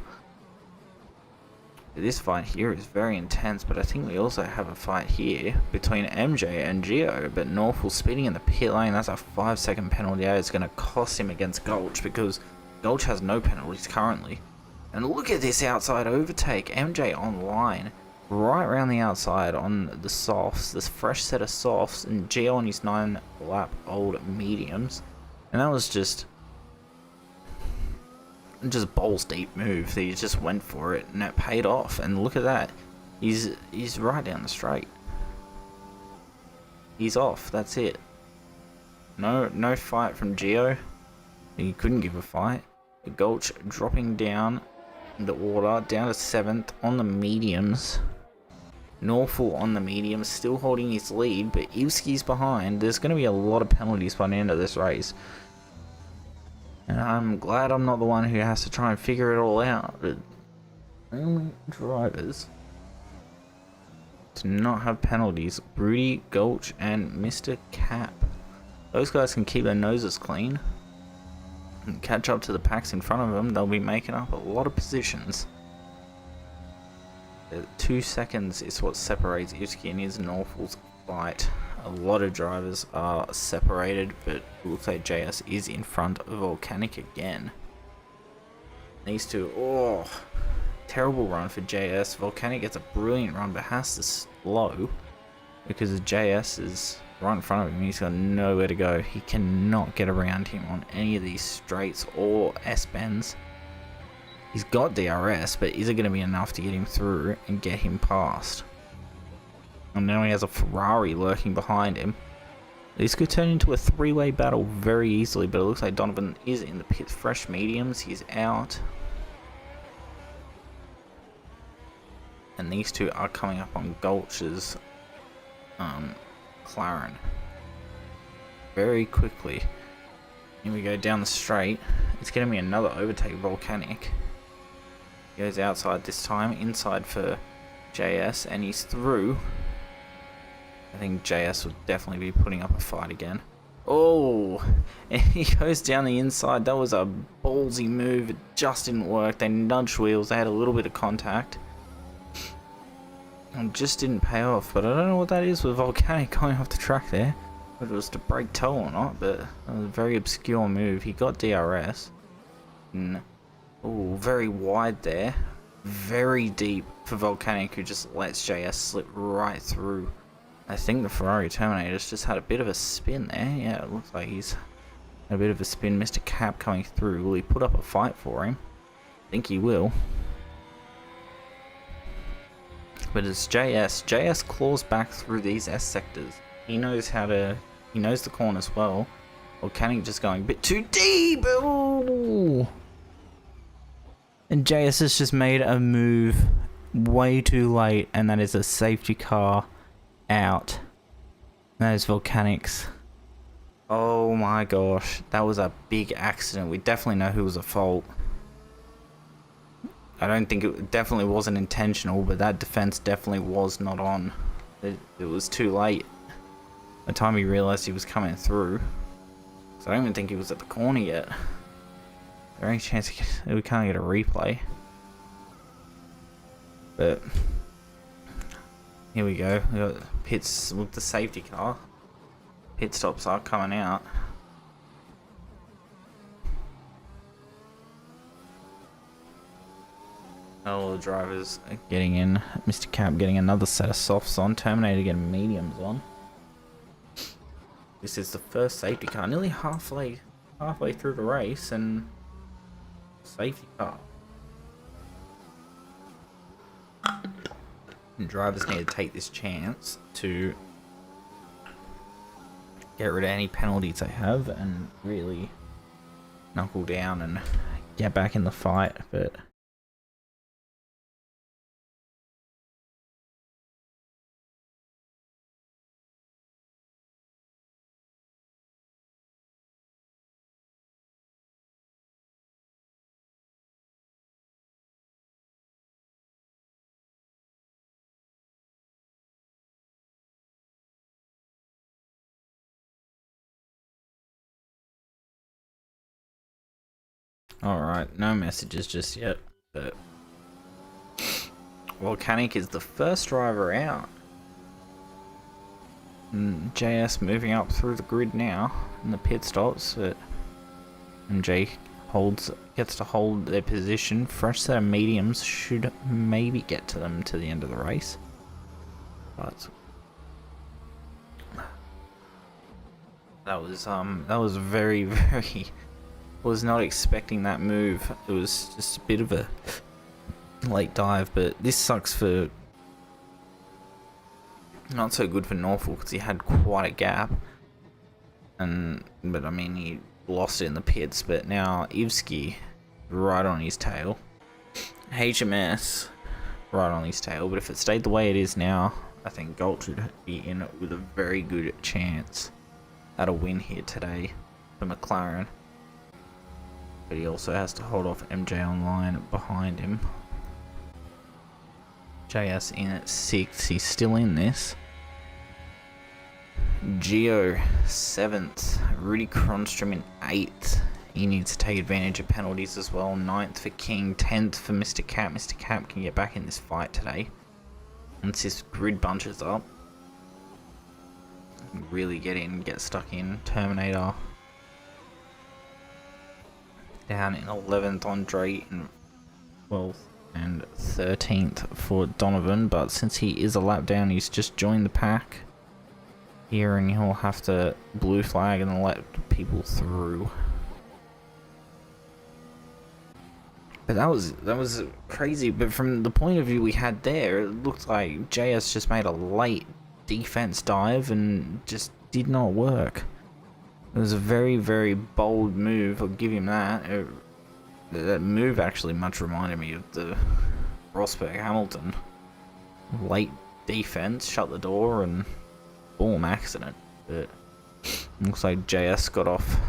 This fight here is very intense, but I think we also have a fight here between MJ and Gio. But Norfolk speeding in the pit lane. That's a 5-second penalty. It's going to cost him against Gulch because Gulch has no penalties currently. And look at this outside overtake. MJ online. Right around the outside on the softs, this fresh set of softs, and Gio on his 9-lap old mediums, and that was just balls deep move. He just went for it, and it paid off. And look at that, he's right down the straight. He's off. That's it. No fight from Gio. He couldn't give a fight. Gulch dropping down in the order, down to 7th on the mediums. Norfolk on the mediums, still holding his lead, but Ivski's behind. There's going to be a lot of penalties by the end of this race. And I'm glad I'm not the one who has to try and figure it all out. But only drivers to not have penalties: Rudy, Gulch, and Mr. Cap. Those guys can keep their noses clean and catch up to the packs in front of them. They'll be making up a lot of positions. 2 seconds is what separates Ivski and his Norfolk's fight. A lot of drivers are separated, but it looks like JS is in front of Volcanic again. These two, oh, terrible run for JS. Volcanic gets a brilliant run, but has to slow because JS is right in front of him. He's got nowhere to go. He cannot get around him on any of these straights or S-bends. He's got DRS, but is it going to be enough to get him through and get him past? And now he has a Ferrari lurking behind him. This could turn into a 3-way battle very easily, but it looks like Donovan is in the pits. Fresh mediums, he's out. And these two are coming up on Gulch's McLaren very quickly. Here we go down the straight. It's going to be another overtake. Volcanic goes outside this time, inside for JS, and he's through. I think JS would definitely be putting up a fight again. Oh, and he goes down the inside. That was a ballsy move. It just didn't work. They nudged wheels. They had a little bit of contact. And just didn't pay off. But I don't know what that is with Volcanic going off the track there. Whether it was to break toe or not, but that was a very obscure move. He got DRS. Oh, very wide there. Very deep for Volcanic, who just lets JS slip right through. I think the Ferrari Terminator's just had a bit of a spin there. Yeah, it looks like he's had a bit of a spin. Mr. Cap coming through. Will he put up a fight for him? I think he will. But it's JS. JS claws back through these S sectors. He knows how to... He knows the corners well. Volcanic just going a bit too deep. Ooh. And JS has just made a move way too late, and that is a safety car out. That is Volcanic's. Oh my gosh, that was a big accident. We definitely know who was at fault. I don't think it definitely wasn't intentional, but that defense definitely was not on. It was too late. By the time he realized he was coming through. So I don't even think he was at the corner yet. Is there any chance we can't get a replay? But here we go. We got pits with the safety car. Pit stops are coming out. All the drivers are getting in. Mr. Cap getting another set of softs on. Terminator getting mediums on. This is the first safety car, nearly halfway through the race, and safety car. And drivers need to take this chance to get rid of any penalties they have and really knuckle down and get back in the fight. But alright, no messages just yet, but Volcanic is the first driver out. And JS moving up through the grid now in the pit stops, but MJ gets to hold their position. Fresh set of mediums should maybe get to them to the end of the race. But that was very was not expecting that move. It was just a bit of a late dive, but this sucks for... Not so good for Norfolk because he had quite a gap. But I mean, he lost it in the pits, but now Ivski right on his tail. HMS right on his tail, but if it stayed the way it is now, I think Gulch would be in it with a very good chance at a win here today for McLaren. But he also has to hold off MJ Online behind him. JS in at 6th, he's still in this. Gio 7th, Rudy Kronstrom in 8th. He needs to take advantage of penalties as well. 9th for King, 10th for Mr. Cap. Mr. Cap can get back in this fight today. Once his grid bunches up, really get stuck in. Terminator down in 11th, Andre in 12th, and 13th for Donovan. But since he is a lap down, he's just joined the pack here, and he'll have to blue flag and let people through. But that was crazy. But from the point of view we had there, it looked like JS just made a late defense dive and just did not work. It was a very, very bold move. I'll give him that. That move actually much reminded me of the Rosberg Hamilton late defense, shut the door, and boom, accident. But looks like JS got off.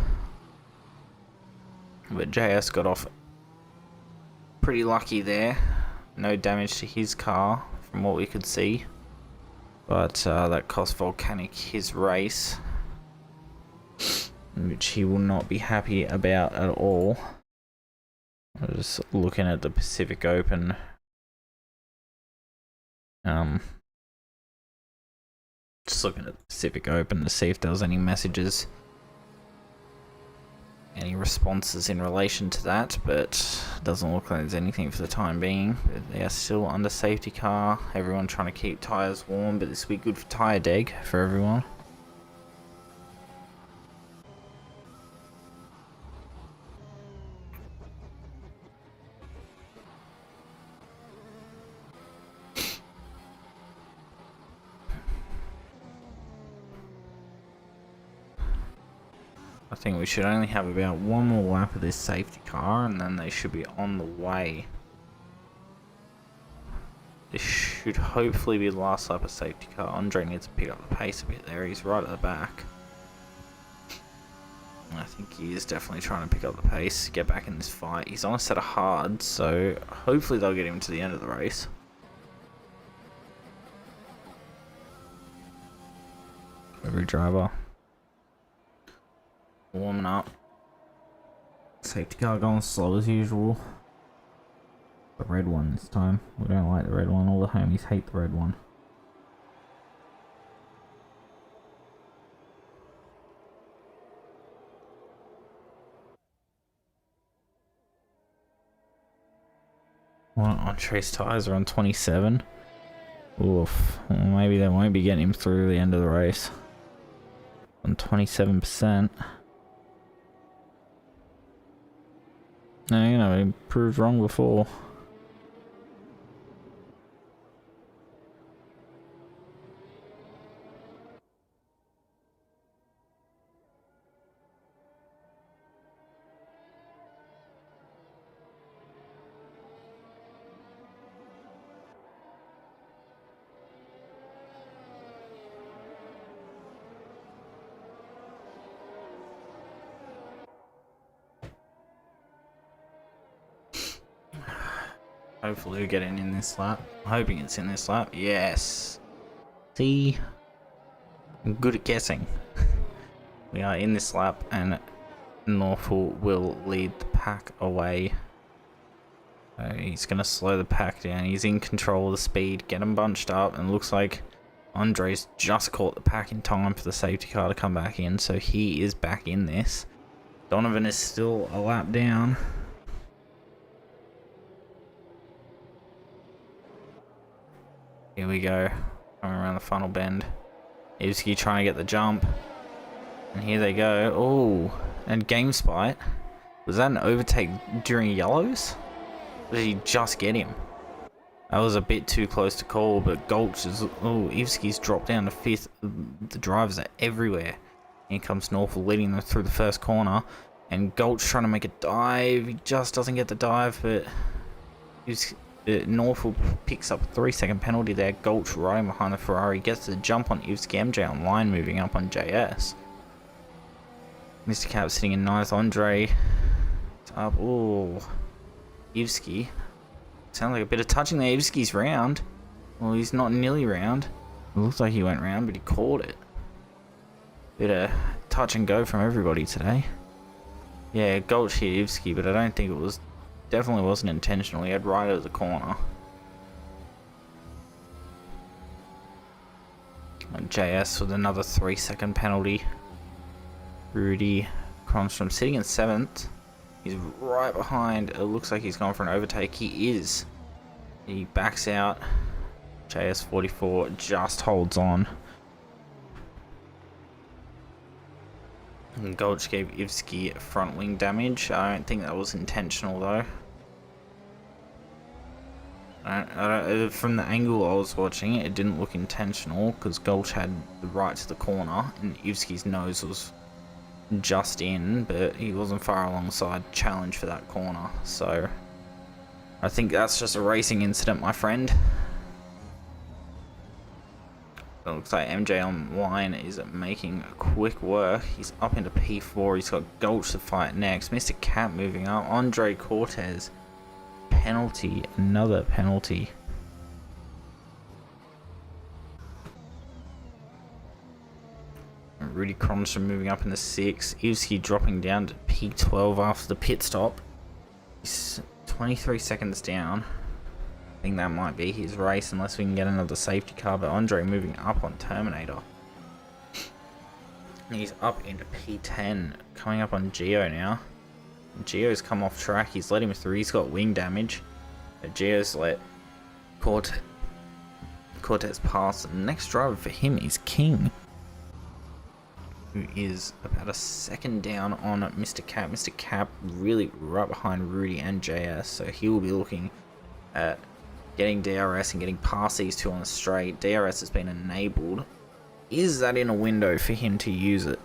But JS got off pretty lucky there. No damage to his car from what we could see. But that cost Volcanic his race, which he will not be happy about at all. I was just looking at the Pacific Open. Just looking at the Pacific Open to see if there was any messages, any responses in relation to that, but it doesn't look like there's anything for the time being. But they are still under safety car. Everyone trying to keep tyres warm, but this will be good for tyre deg for everyone. I think we should only have about one more lap of this safety car, and then they should be on the way. This should hopefully be the last lap of safety car. Andre needs to pick up the pace a bit there. He's right at the back. I think he is definitely trying to pick up the pace, get back in this fight. He's on a set of hards, so hopefully they'll get him to the end of the race. Every driver warming up. Safety car going slow as usual. The red one this time. We don't like the red one. All the homies hate the red one. Well, Entree's tyres are on 27. Oof. Well, maybe they won't be getting him through the end of the race. On 27%. No, you know, he proved wrong before. Hopefully we're getting in this lap. I'm hoping it's in this lap. Yes. See? I'm good at guessing. We are in this lap, and Norfolk will lead the pack away. He's going to slow the pack down. He's in control of the speed. Get him bunched up, and it looks like Andre's just caught the pack in time for the safety car to come back in, so he is back in this. Donovan is still a lap down. Here we go, coming around the funnel bend. Ivsky trying to get the jump. And here they go. Oh, and Game Spite. Was that an overtake during yellows? Or did he just get him? That was a bit too close to call, but Gulch is... Oh, Ivsky's dropped down to 5th. The drivers are everywhere. Here comes Norfolk leading them through the first corner. And Gulch trying to make a dive. He just doesn't get the dive, but... Norfolk picks up a 3-second penalty there. Gulch riding behind the Ferrari gets the jump on Ivsky. MJ on line, moving up on JS. Mr. Cap sitting in ninth. Andre up. Oh, Ivsky. Sounds like a bit of touching there. Ivsky's round. Well, he's not nearly round. It looks like he went round, but he caught it. Bit of touch and go from everybody today. Yeah, Gulch hit Ivsky, but I don't think it was. Definitely wasn't intentional. He had right at the corner. And JS with another 3-second penalty. Rudy Cronstrom sitting in 7th. He's right behind. It looks like he's gone for an overtake. He is. He backs out. JS44 just holds on. And Gulch gave Ivsky front wing damage. I don't think that was intentional though. From the angle I was watching, it didn't look intentional because Gulch had the right to the corner and Ivsky's nose was just in, but he wasn't far alongside challenge for that corner. So I think that's just a racing incident, my friend. It looks like MJ on line is making quick work. He's up into P4. He's got Gulch to fight next. Mr. Cap moving up. Andre Cortez. Penalty. Another penalty. Rudy Cronstrom moving up in the 6th. Ivsky dropping down to P12 after the pit stop. He's 23 seconds down. I think that might be his race unless we can get another safety car, but Andre moving up on Terminator. He's up into P10, coming up on Geo now. Geo's come off track, he's let him through, he's got wing damage. But Geo's let Cortez pass. The next driver for him is King, who is about a second down on Mr. Cap. Mr. Cap really right behind Rudy and JS, so he will be looking at getting DRS and getting past these two on the straight. DRS has been enabled. Is that in a window for him to use it?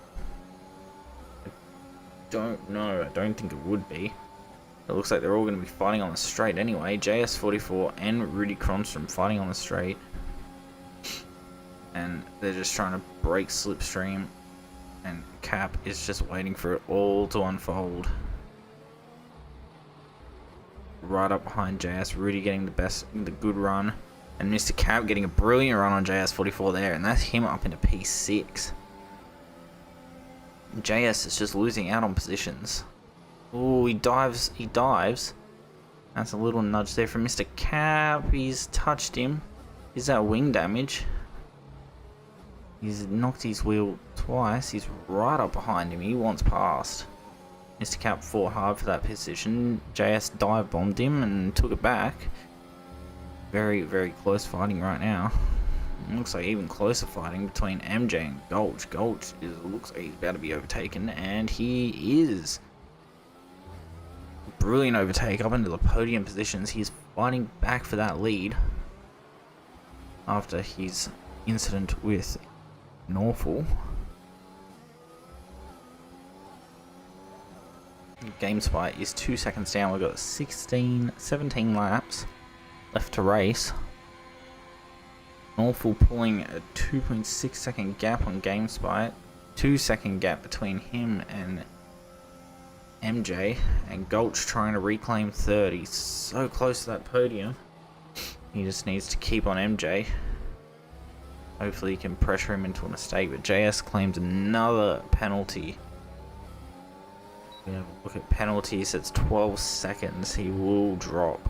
I don't know. I don't think it would be. It looks like they're all going to be fighting on the straight anyway. JS44 and Rudy Cronstrom fighting on the straight. And they're just trying to break slipstream. And Cap is just waiting for it all to unfold. Right up behind JS, Rudy getting the good run, and Mr. Cap getting a brilliant run on JS44 there, and that's him up into P6. JS is just losing out on positions. Oh, he dives. That's a little nudge there from Mr. Cap. He's touched him. Is that wing damage? He's knocked his wheel twice. He's right up behind him. He wants past. Mr. Cap fought hard for that position. JS dive bombed him and took it back. Very, very close fighting right now. It looks like even closer fighting between MJ and Gulch. Gulch looks like he's about to be overtaken, and he is. Brilliant overtake up into the podium positions. He's fighting back for that lead after his incident with Norfolk. GameSpy is 2 seconds down. We've got 17 laps left to race. Norfolk pulling a 2.6 second gap on GameSpy. 2 second gap between him and MJ. And Gulch trying to reclaim third. He's so close to that podium. He just needs to keep on MJ. Hopefully he can pressure him into a mistake. But JS claims another penalty. We have a look at penalties. It's 12 seconds. He will drop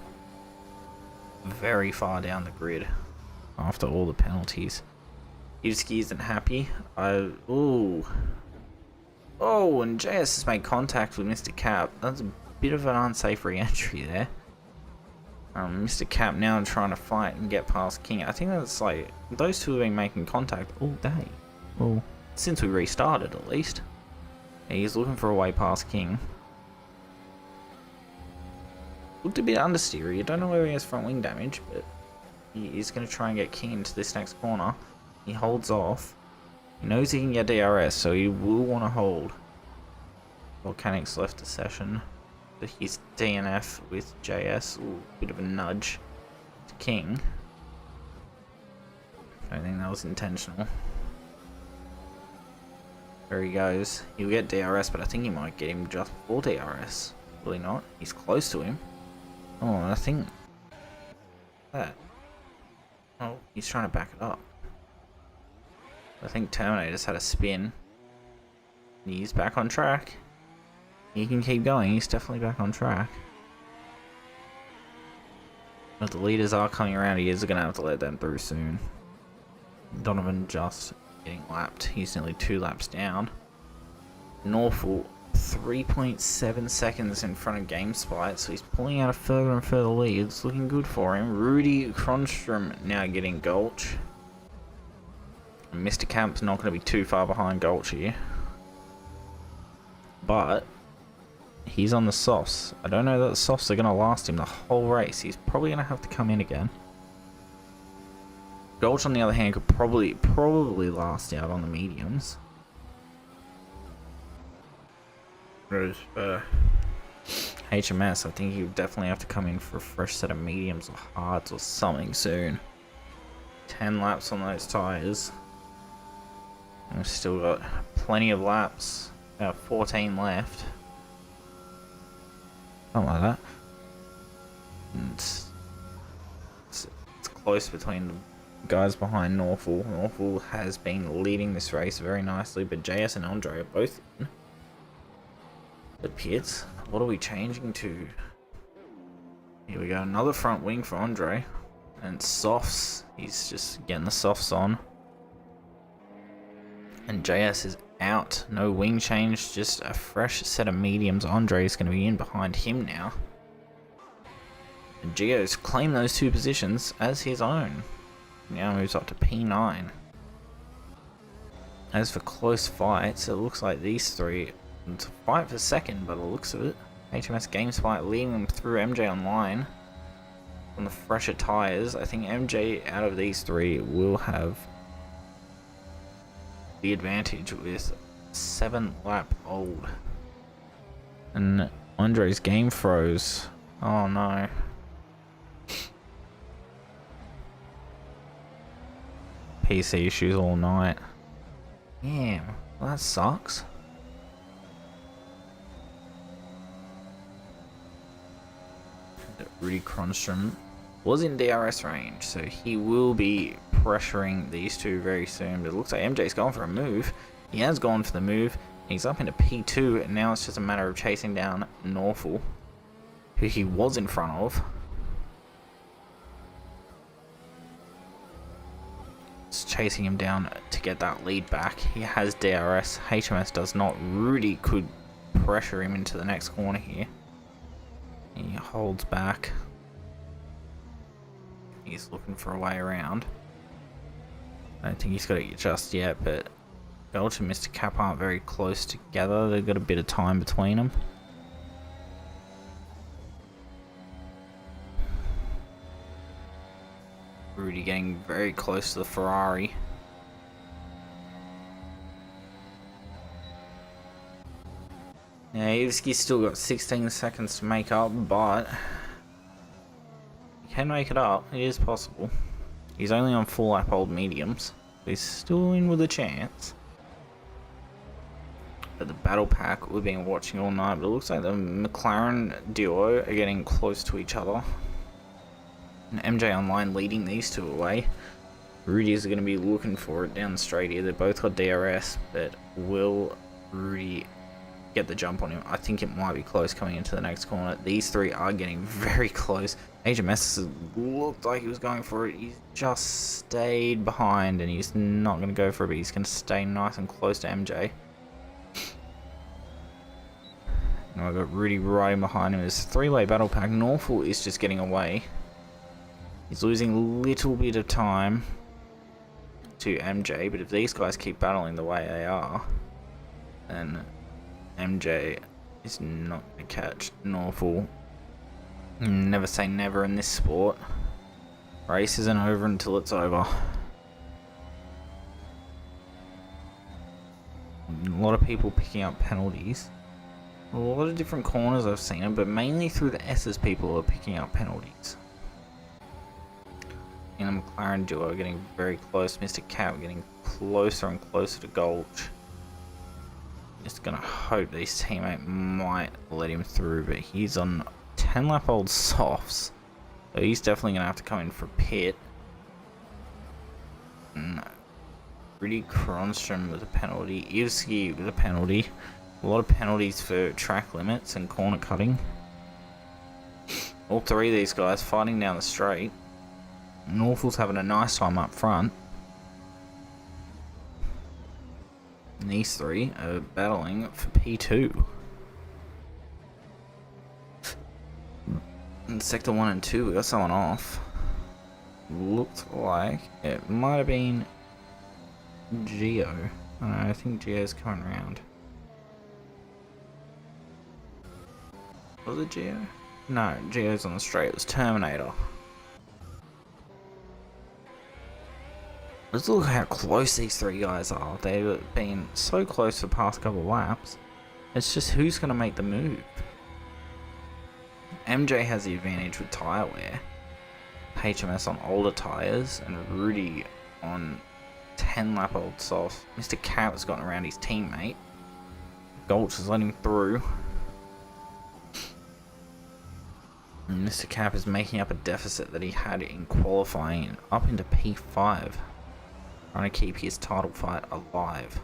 very far down the grid after all the penalties. Ivsky isn't happy. Oh, and JS has made contact with Mr. Cap. That's a bit of an unsafe re-entry there. Mr. Cap now trying to fight and get past King. I think that's like those two have been making contact all day. Well, since we restarted at least. He's looking for a way past King. Looked a bit understeery. I don't know where he has front wing damage, but he is going to try and get King into this next corner. He holds off. He knows he can get DRS, so he will want to hold. Volcanics left the session. his DNF with JS. Ooh, bit of a nudge to King. I don't think that was intentional. There he goes. He'll get DRS, but I think he might get him just before DRS. Will he not? He's close to him. Oh, I think that. Oh, he's trying to back it up. I think Terminator's had a spin. He's back on track. He can keep going. He's definitely back on track. But the leaders are coming around. He is going to have to let them through soon. Donovan just getting lapped. He's nearly 2 laps down. Norfolk 3.7 seconds in front of GameSpot, so he's pulling out a further and further lead. It's looking good for him. Rudy Kronstrom now getting Gulch. Mr. Camp's not going to be too far behind Gulch here. But he's on the softs. I don't know that the softs are going to last him the whole race. He's probably going to have to come in again. Gulch, on the other hand, could probably last out on the mediums. Whereas HMS, I think he would definitely have to come in for a fresh set of mediums or hards or something soon. 10 laps on those tyres. And we've still got plenty of laps. About 14 left. Something like that. And it's close between the guys behind Norfolk. Norfolk has been leading this race very nicely, but JS and Andre are both in the pits. What are we changing to? Here we go, another front wing for Andre. And softs, he's just getting the softs on. And JS is out, no wing change, just a fresh set of mediums. Andre is going to be in behind him now. And Gio's claimed those 2 positions as his own. Now moves up to P9. As for close fights, it looks like these 3 to fight for second, by the looks of it. HMS GameSpot leading them through MJ Online on the fresher tyres. I think MJ out of these 3 will have the advantage with 7 lap old. And Andre's game froze. Oh no. PC issues all night. Damn, well, that sucks. Rudy Kronstrom was in DRS range, so he will be pressuring these 2 very soon. But it looks like MJ's gone for a move. He has gone for the move. He's up into P2, and now it's just a matter of chasing down Norfolk, who he was in front of. It's chasing him down to get that lead back. He has DRS. HMS does not. Rudy could pressure him into the next corner here. He holds back. He's looking for a way around. I don't think he's got it just yet, but Belch and Mr. Cap aren't very close together. They've got a bit of time between them. Rudy getting very close to the Ferrari. Yeah, Ivsky's still got 16 seconds to make up, but he can make it up. It is possible. He's only on 4 lap old mediums. He's still in with a chance. But the battle pack we've been watching all night, but it looks like the McLaren duo are getting close to each other. And MJ Online leading these 2 away. Rudy's going to be looking for it down the straight here. They both got DRS, but will Rudy get the jump on him? I think it might be close coming into the next corner. These 3 are getting very close. HMS looked like he was going for it. He's just stayed behind, and he's not going to go for it, but he's going to stay nice and close to MJ. Now I've got Rudy right behind him. There's a 3-way battle pack. Norfolk is just getting away. He's losing a little bit of time to MJ, but if these guys keep battling the way they are, then MJ is not going to catch Norfolk. Never say never in this sport. Race isn't over until it's over. A lot of people picking up penalties. A lot of different corners I've seen it, but mainly through the S's people are picking up penalties. And the McLaren duo are getting very close. Mr. Cat getting closer and closer to Gulch. Just gonna hope his teammate might let him through, but he's on 10 lap old softs. So he's definitely gonna have to come in for a pit. No. Rudy Kronstrom with a penalty. Ivsky with a penalty. A lot of penalties for track limits and corner cutting. All three of these guys fighting down the straight. Norfolk's having a nice time up front. And these three are battling for P2. In sector 1 and 2 we got someone off. Looked like it might have been Geo. I think Geo's coming around. Was it Geo? No, Geo's on the straight. It was Terminator. Let's look how close these three guys are. They've been so close for the past couple of laps. It's just who's going to make the move. MJ has the advantage with tyre wear. HMS on older tyres and Rudy on 10 lap old soft. Mr. Cat has gotten around his teammate. Gulch has let him through. And Mr. Cap is making up a deficit that he had in qualifying up into P5. Trying to keep his title fight alive.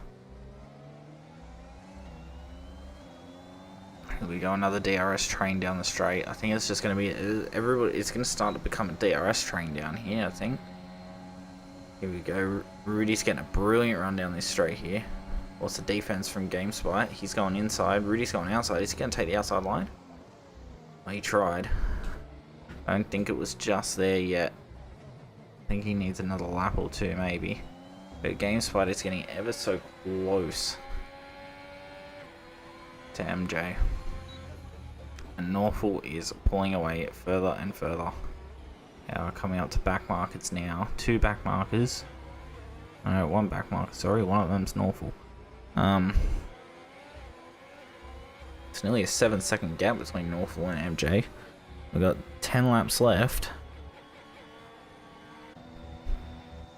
Here we go, another DRS train down the straight. I think it's just going to be everybody. It's going to start to become a DRS train down here, I think. Here we go. Rudy's getting a brilliant run down this straight here. What's the defense from GameSpot? He's going inside. Rudy's going outside. Is he going to take the outside line? Well, he tried. I don't think it was just there yet. I think he needs another lap or two, maybe. But GameSpot is getting ever so close to MJ. And Norfolk is pulling away further and further. Coming up to back markets now. Two back markers. No, one back marker, sorry. One of them's Norfolk. It's nearly a 7-second gap between Norfolk and MJ. We've got 10 laps left.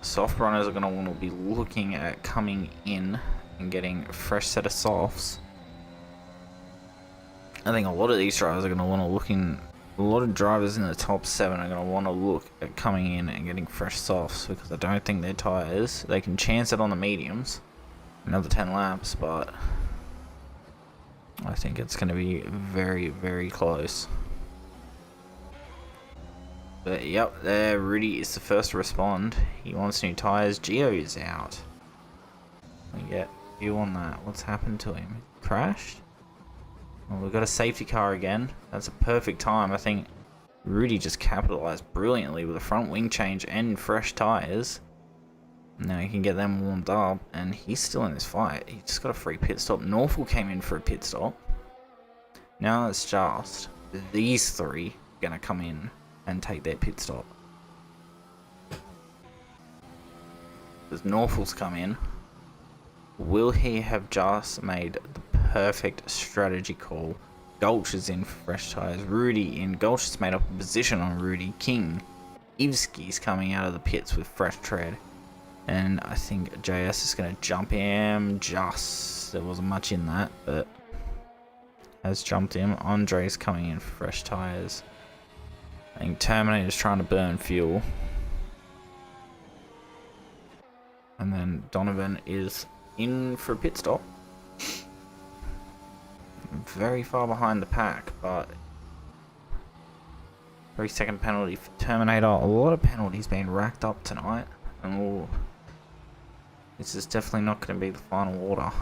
Soft runners are going to want to be looking at coming in and getting a fresh set of softs. I think a lot of these drivers are going to want to look in. A lot of drivers in the top 7 are going to want to look at coming in and getting fresh softs because I don't think their tyres. They can chance it on the mediums. Another 10 laps, but I think it's going to be very, very close. But yep, there Rudy is the first to respond. He wants new tyres. Geo is out. We get view on that. What's happened to him? Crashed? Well, we've got a safety car again. That's a perfect time. I think Rudy just capitalised brilliantly with a front wing change and fresh tyres. Now he can get them warmed up, and he's still in this fight. He just got a free pit stop. Norfolk came in for a pit stop. Now it's just these three going to come in and take their pit stop. As Norfolk's come in, will he have just made the perfect strategy call? Gulch is in for fresh tyres. Rudy in. Gulch has made up a position on Rudy. King. Ivsky's coming out of the pits with fresh tread. And I think JS is going to jump him. Just. There wasn't much in that, but has jumped him. Andre's coming in for fresh tyres. I think Terminator's trying to burn fuel. And then Donovan is in for a pit stop. Very far behind the pack, but 3-second penalty for Terminator. A lot of penalties being racked up tonight. And this is definitely not going to be the final order.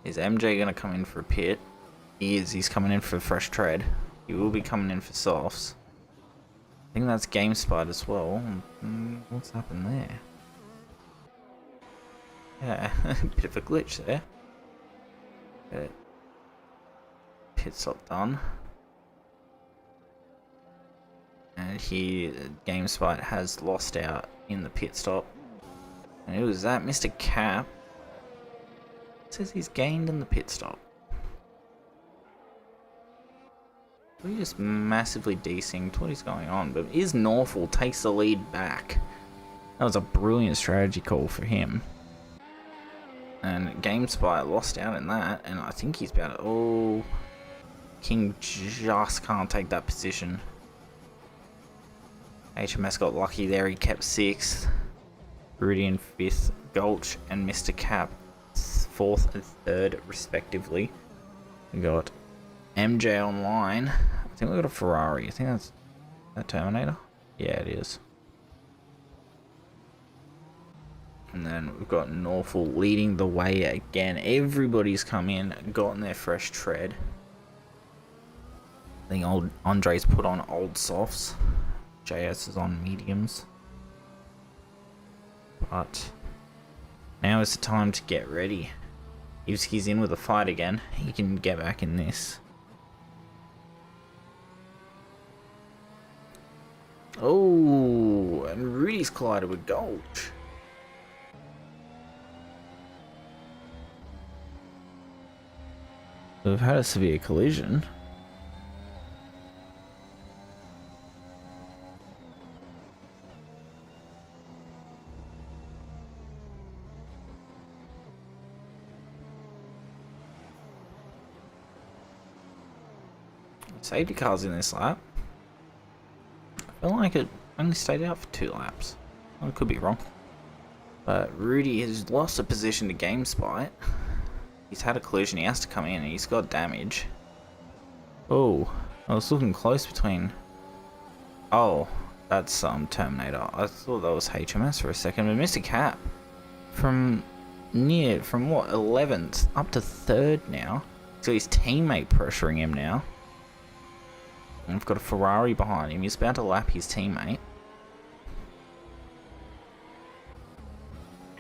Is MJ going to come in for a pit? He is. He's coming in for fresh tread. He will be coming in for softs. I think that's GameSpot as well. What's happened there? Yeah, a bit of a glitch there. Pit stop done. And here, GameSpot has lost out in the pit stop. And it was that Mr. Cap It says he's gained in the pit stop. We just massively desynced what is going on, but is Norfolk takes the lead back. That was a brilliant strategy call for him. And GameSpy lost out in that, and I think he's about to... Oh, King just can't take that position. HMS got lucky there, he kept 6th. Rudy in 5th, Gulch and Mr. Cap 4th and 3rd respectively. We got MJ Online. I think we got a Ferrari. I think that's a Terminator. Yeah, it is. And then we've got Norfolk leading the way again. Everybody's come in, gotten their fresh tread. I think old Andre's put on old softs. JS is on mediums. But now is the time to get ready. If he's in with a fight again, he can get back in this. Oh, and Rudy's collided with Gulch. We've had a severe collision. Safety cars in this lap. I feel like it only stayed out for 2 laps. I could be wrong. But Rudy has lost a position to GameSpy. He's had a collision, he has to come in and he's got damage. Oh, I was looking close between... Oh, that's Terminator. I thought that was HMS for a second, but Mr. Cap from what, 11th up to 3rd now. So his teammate pressuring him now. And we've got a Ferrari behind him. He's about to lap his teammate.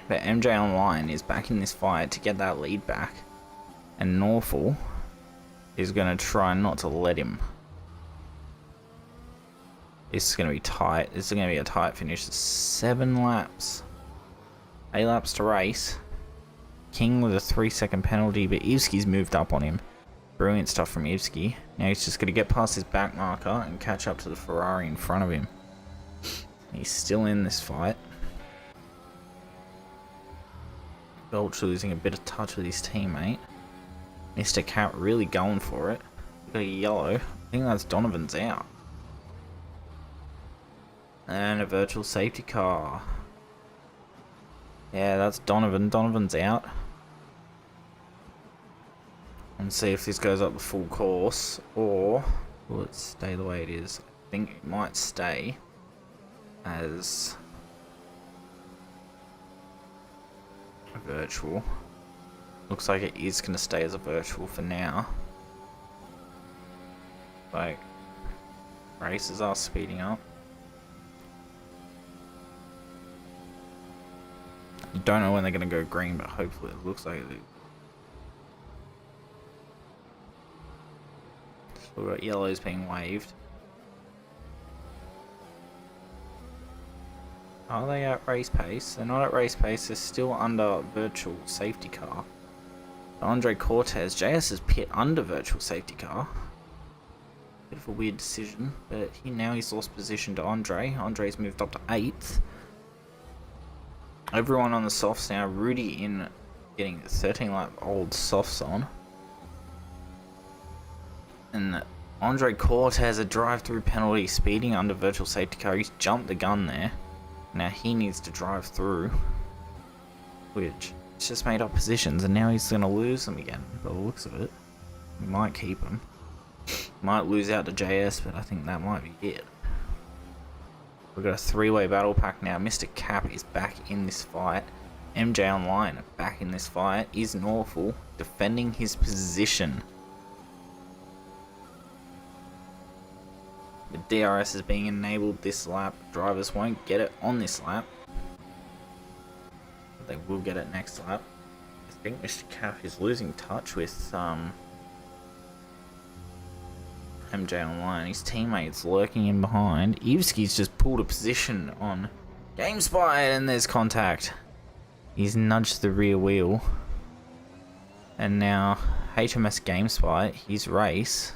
But MJ Online is back in this fight to get that lead back. And Norfolk is going to try not to let him. This is going to be tight. This is going to be a tight finish. 7 laps. 8 laps to race. King with a 3-second penalty, but Ivsky's moved up on him. Brilliant stuff from Ivsky. Now he's just going to get past his back marker and catch up to the Ferrari in front of him. He's still in this fight. Belch losing a bit of touch with his teammate. Mr. Cat really going for it. Got a yellow. I think that's Donovan's out. And a virtual safety car. Yeah, that's Donovan. Donovan's out. And see if this goes up the full course, or will it stay the way it is? I think it might stay as a virtual. Looks like it is going to stay as a virtual for now. Like, races are speeding up. You don't know when they're going to go green, but hopefully it looks like it. We've got yellows being waved. Are they at race pace? They're not at race pace, they're still under virtual safety car. Andre Cortez, JS is pit under virtual safety car. Bit of a weird decision, but he's lost position to Andre. Andre's moved up to 8th. Everyone on the softs now. Rudy in getting 13 lap old softs on. And Andre Cortez has a drive-through penalty speeding under virtual safety car. He's jumped the gun there. Now he needs to drive through, which it's just made up positions, and now he's going to lose them again by the looks of it. He might keep them. Might lose out to JS, but I think that might be it. We've got a 3-way battle pack now. Mr. Cap is back in this fight. MJ Online back in this fight. Is Norfolk defending his position. The DRS is being enabled this lap. Drivers won't get it on this lap. But they will get it next lap. I think Mr. Cap is losing touch with MJ Online. His teammates lurking in behind. Ivsky's just pulled a position on GameSpy and there's contact. He's nudged the rear wheel. And now HMS GameSpy, his race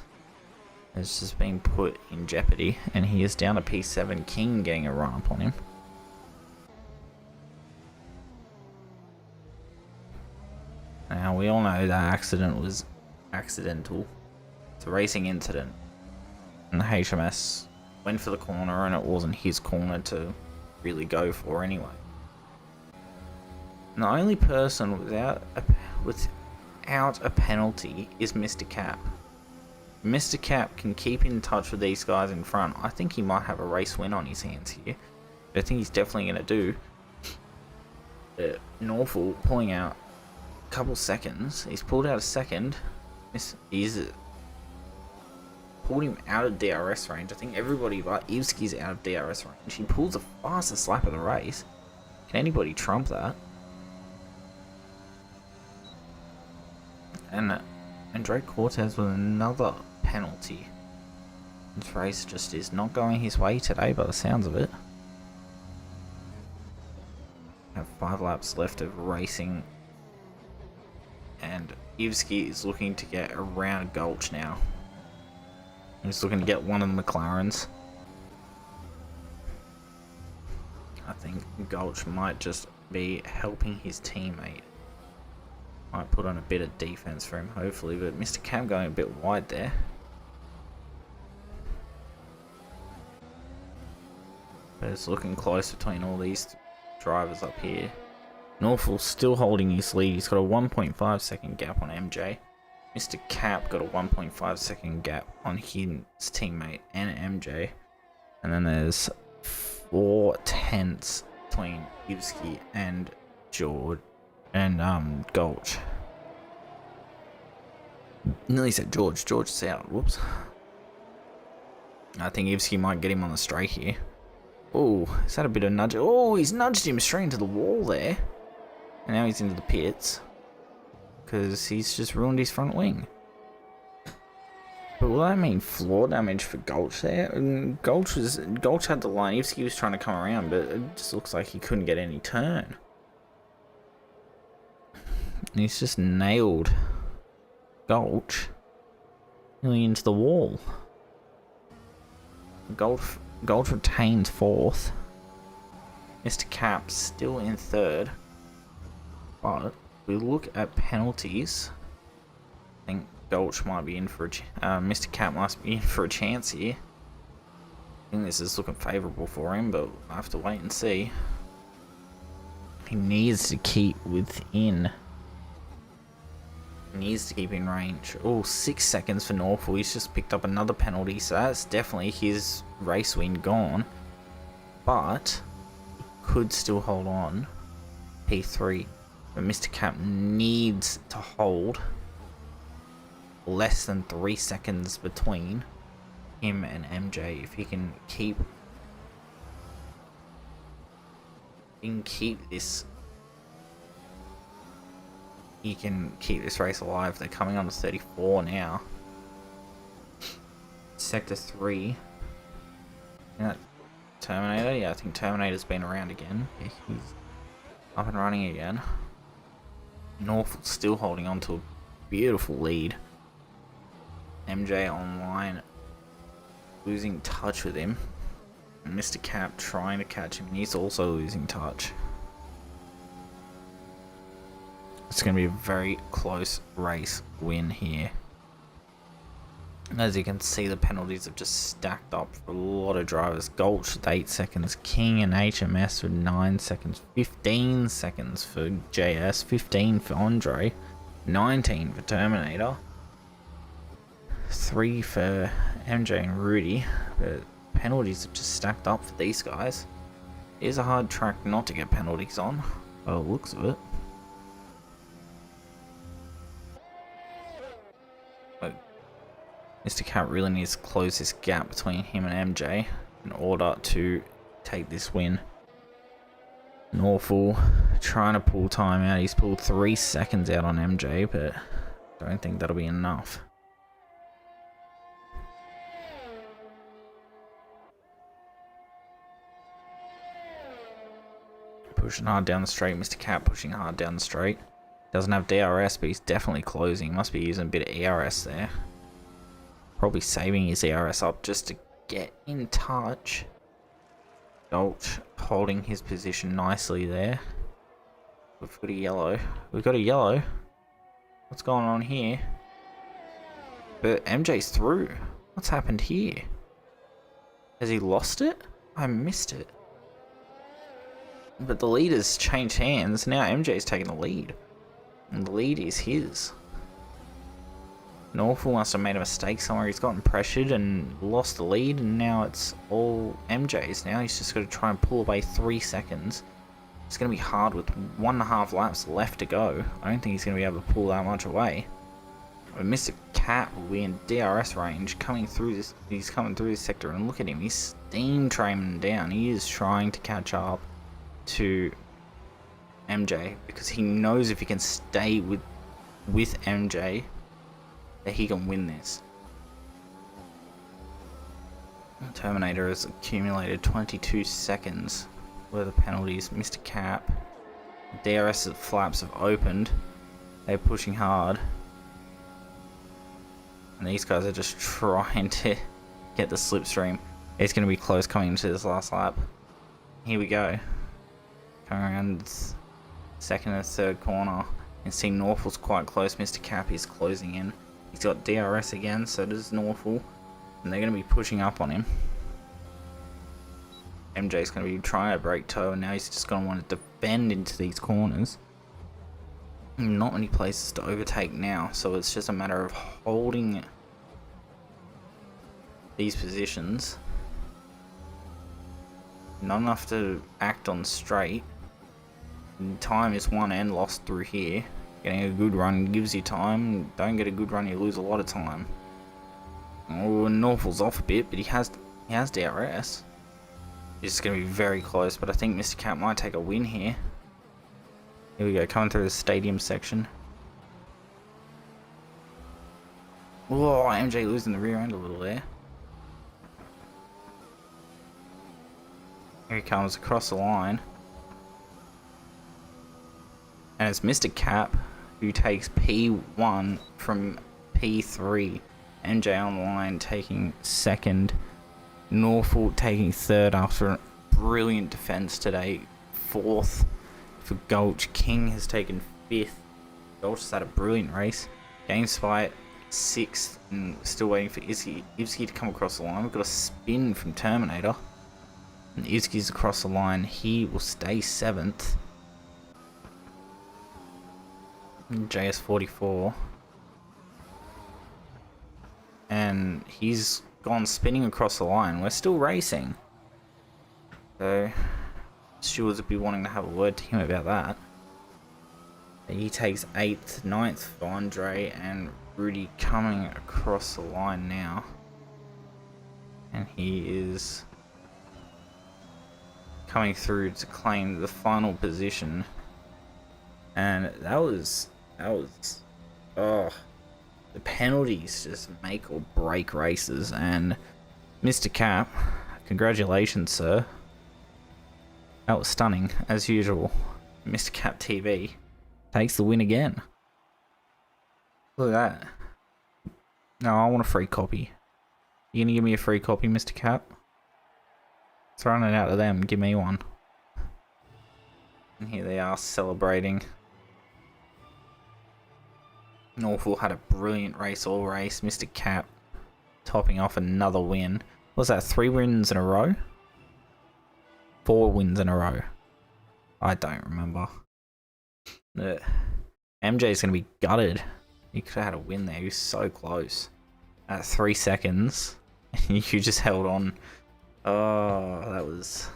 has just been put in jeopardy, and he is down to P7. King getting a run up on him. Now we all know that accident was accidental. It's a racing incident. And the HMS went for the corner, and it wasn't his corner to really go for anyway. And the only person without a penalty is Mr. Cap. Mr. Cap can keep in touch with these guys in front. I think he might have a race win on his hands here. But I think he's definitely going to do. Norfolk pulling out a couple seconds. He's pulled out a second. He's pulled him out of DRS range. I think everybody but Ivsky's out of DRS range. He pulls the fastest lap of the race. Can anybody trump that? And Andre Cortez with another penalty. This race just is not going his way today by the sounds of it. We have 5 laps left of racing. And Ivsky is looking to get around Gulch now. He's looking to get one of the McLarens. I think Gulch might just be helping his teammate. Might put on a bit of defense for him, hopefully, but Mr. Cam going a bit wide there. But it's looking close between all these drivers up here. Norfolk still holding his lead. He's got a 1.5 second gap on MJ. Mr. Cap got a 1.5 second gap on his teammate and MJ. And then there's 4 tenths between Ivsky and George and Gulch. Nearly said George. George is out. Whoops. I think Ivsky might get him on the straight here. Oh, is that a bit of nudge? Oh, he's nudged him straight into the wall there. And now he's into the pits. Because he's just ruined his front wing. But will that mean floor damage for Gulch there? Gulch had the line. Ivsky was trying to come around, but it just looks like he couldn't get any turn. And he's just nailed Gulch nearly into the wall. Gulch retains 4th. Mr. Cap still in 3rd. But we look at penalties. I think Gulch might be in for Mr. Cap must be in for a chance here. I think this is looking favourable for him, but we'll have to wait and see. He needs to keep within. He needs to keep in range. Oh, 6 seconds for Norfolk. He's just picked up another penalty, so that's definitely his race win gone. But he could still hold on. P3. But Mr. Cap needs to hold less than 3 seconds between him and MJ. If he can keep this, he can keep this race alive. They're coming on to 34 now. Sector 3. Terminator? Yeah, I think Terminator's been around again. Yeah, he's up and running again. Norfolk still holding on to a beautiful lead. MJ online losing touch with him. And Mr. Cap trying to catch him, and he's also losing touch. It's going to be a very close race win here. And as you can see, the penalties have just stacked up for a lot of drivers. Gulch with 8 seconds, King and HMS with 9 seconds, 15 seconds for JS, 15 for Andre, 19 for Terminator, 3 for MJ and Rudy. But penalties have just stacked up for these guys. It is a hard track not to get penalties on, by the looks of it. Mr. Cap really needs to close this gap between him and MJ in order to take this win. Norfolk trying to pull time out. He's pulled 3 seconds out on MJ, but I don't think that'll be enough. Pushing hard down the straight. Mr. Cap pushing hard down the straight. Doesn't have DRS, but he's definitely closing. Must be using a bit of ERS there. Probably saving his ERS up just to get in touch. Gulch holding his position nicely there. We've got a yellow. We've got a yellow. What's going on here? But MJ's through. What's happened here? Has he lost it? I missed it. But the lead has changed hands. Now MJ's taking the lead. And the lead is his. Norfolk must have made a mistake somewhere. He's gotten pressured and lost the lead. And now it's all MJ's. Now he's just got to try and pull away 3 seconds. It's going to be hard with 1.5 laps left to go. I don't think he's going to be able to pull that much away. But Mr. Cat will be in DRS range coming through this. He's coming through this sector, and look at him. He's steam training down. He is trying to catch up to MJ because he knows if he can stay with MJ that he can win this. Terminator has accumulated 22 seconds worth of penalties. Mr. Cap, DRS flaps have opened. They're pushing hard. And these guys are just trying to get the slipstream. It's going to be close coming into this last lap. Here we go. Coming around second and third corner. You can see Norfolk's quite close. Mr. Cap is closing in. He's got DRS again, so does Norfolk. And they're going to be pushing up on him. MJ's going to be trying to break toe, and now he's just going to want to defend into these corners. Not many places to overtake now, so it's just a matter of holding these positions. Not enough to act on straight. Time is won and lost through here. Getting a good run gives you time. Don't get a good run, you lose a lot of time. Oh, Norfolk's off a bit, but he has DRS. It's going to be very close, but I think Mr. Cat might take a win here. Here we go, coming through the stadium section. Whoa, MJ losing the rear end a little there. Here he comes across the line. And it's Mr. Cap who takes P1 from P3. MJ on the line taking second. Norfolk taking third after a brilliant defense today. Fourth for Gulch. King has taken fifth. Gulch has had a brilliant race. GameSpy sixth, and still waiting for Izzy to come across the line. We've got a spin from Terminator. And Izzy's across the line. He will stay seventh. JS44. And he's gone spinning across the line. We're still racing. So stewards would be wanting to have a word to him about that. He takes 8th, 9th for Andre, and Rudy coming across the line now. And he is coming through to claim the final position. And that was oh, the penalties just make or break races. And Mr. Cap, congratulations, sir. That was stunning, as usual. Mr. Cap TV takes the win again. Look at that. No, I want a free copy. You gonna give me a free copy, Mr. Cap? Throwing it out to them, give me one. And here they are celebrating. Norfolk had a brilliant race all race. Mr. Cap topping off another win. Was that 3 wins in a row? 4 wins in a row. I don't remember. MJ's going to be gutted. He could have had a win there. He was so close. At 3 seconds. You just held on. Oh, that was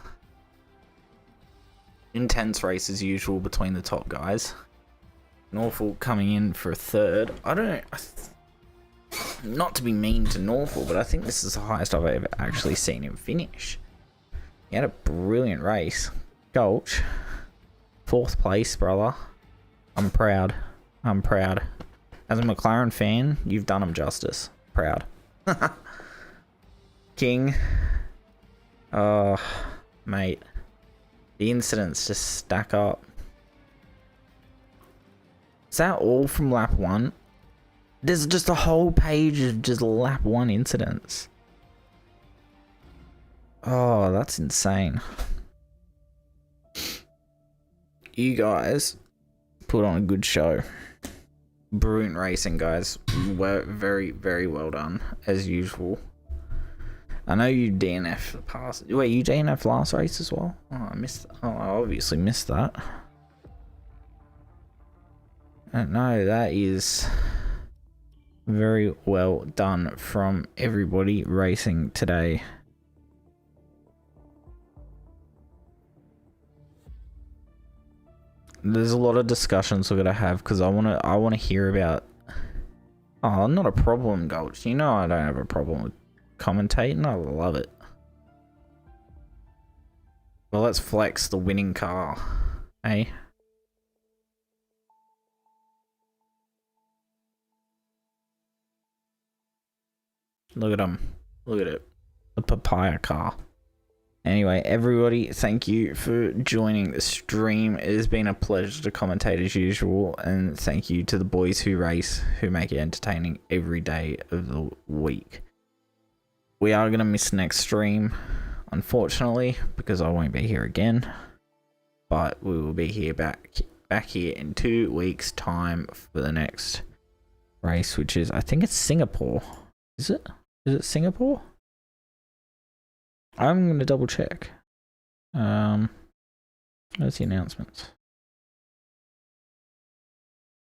intense race as usual between the top guys. Norfolk coming in for a third. Not to be mean to Norfolk, but I think this is the highest I've ever actually seen him finish. He had a brilliant race. Gulch, 4th place, brother. I'm proud. I'm proud. As a McLaren fan, you've done him justice. Proud. King. Oh, mate. The incidents just stack up. Is that all from lap 1? There's just a whole page of just lap 1 incidents. Oh, that's insane. You guys put on a good show. Brilliant racing, guys. Very, very well done, as usual. I know you DNF the past. Wait, you DNF last race as well? Oh, I missed. Oh, I obviously missed that. No, that is very well done from everybody racing today. There's a lot of discussions we're gonna have because I wanna hear about. Oh, not a problem, Gulch. You know I don't have a problem with commentating. I love it. Well, let's flex the winning car, eh? Look at him. Look at it. The papaya car. Anyway, everybody, thank you for joining the stream. It has been a pleasure to commentate as usual, and thank you to the boys who race, who make it entertaining every day of the week. We are going to miss next stream, unfortunately, because I won't be here again, but we will be here back here in 2 weeks' time for the next race, which is, I think it's Singapore. Is it? Is it Singapore? I'm going to double check. Where's the announcements?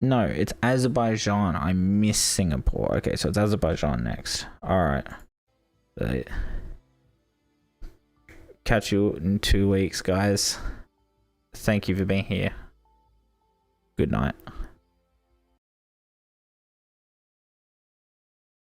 No, it's Azerbaijan. I miss Singapore. Okay, so it's Azerbaijan next. Alright. Catch you in 2 weeks, guys. Thank you for being here. Good night.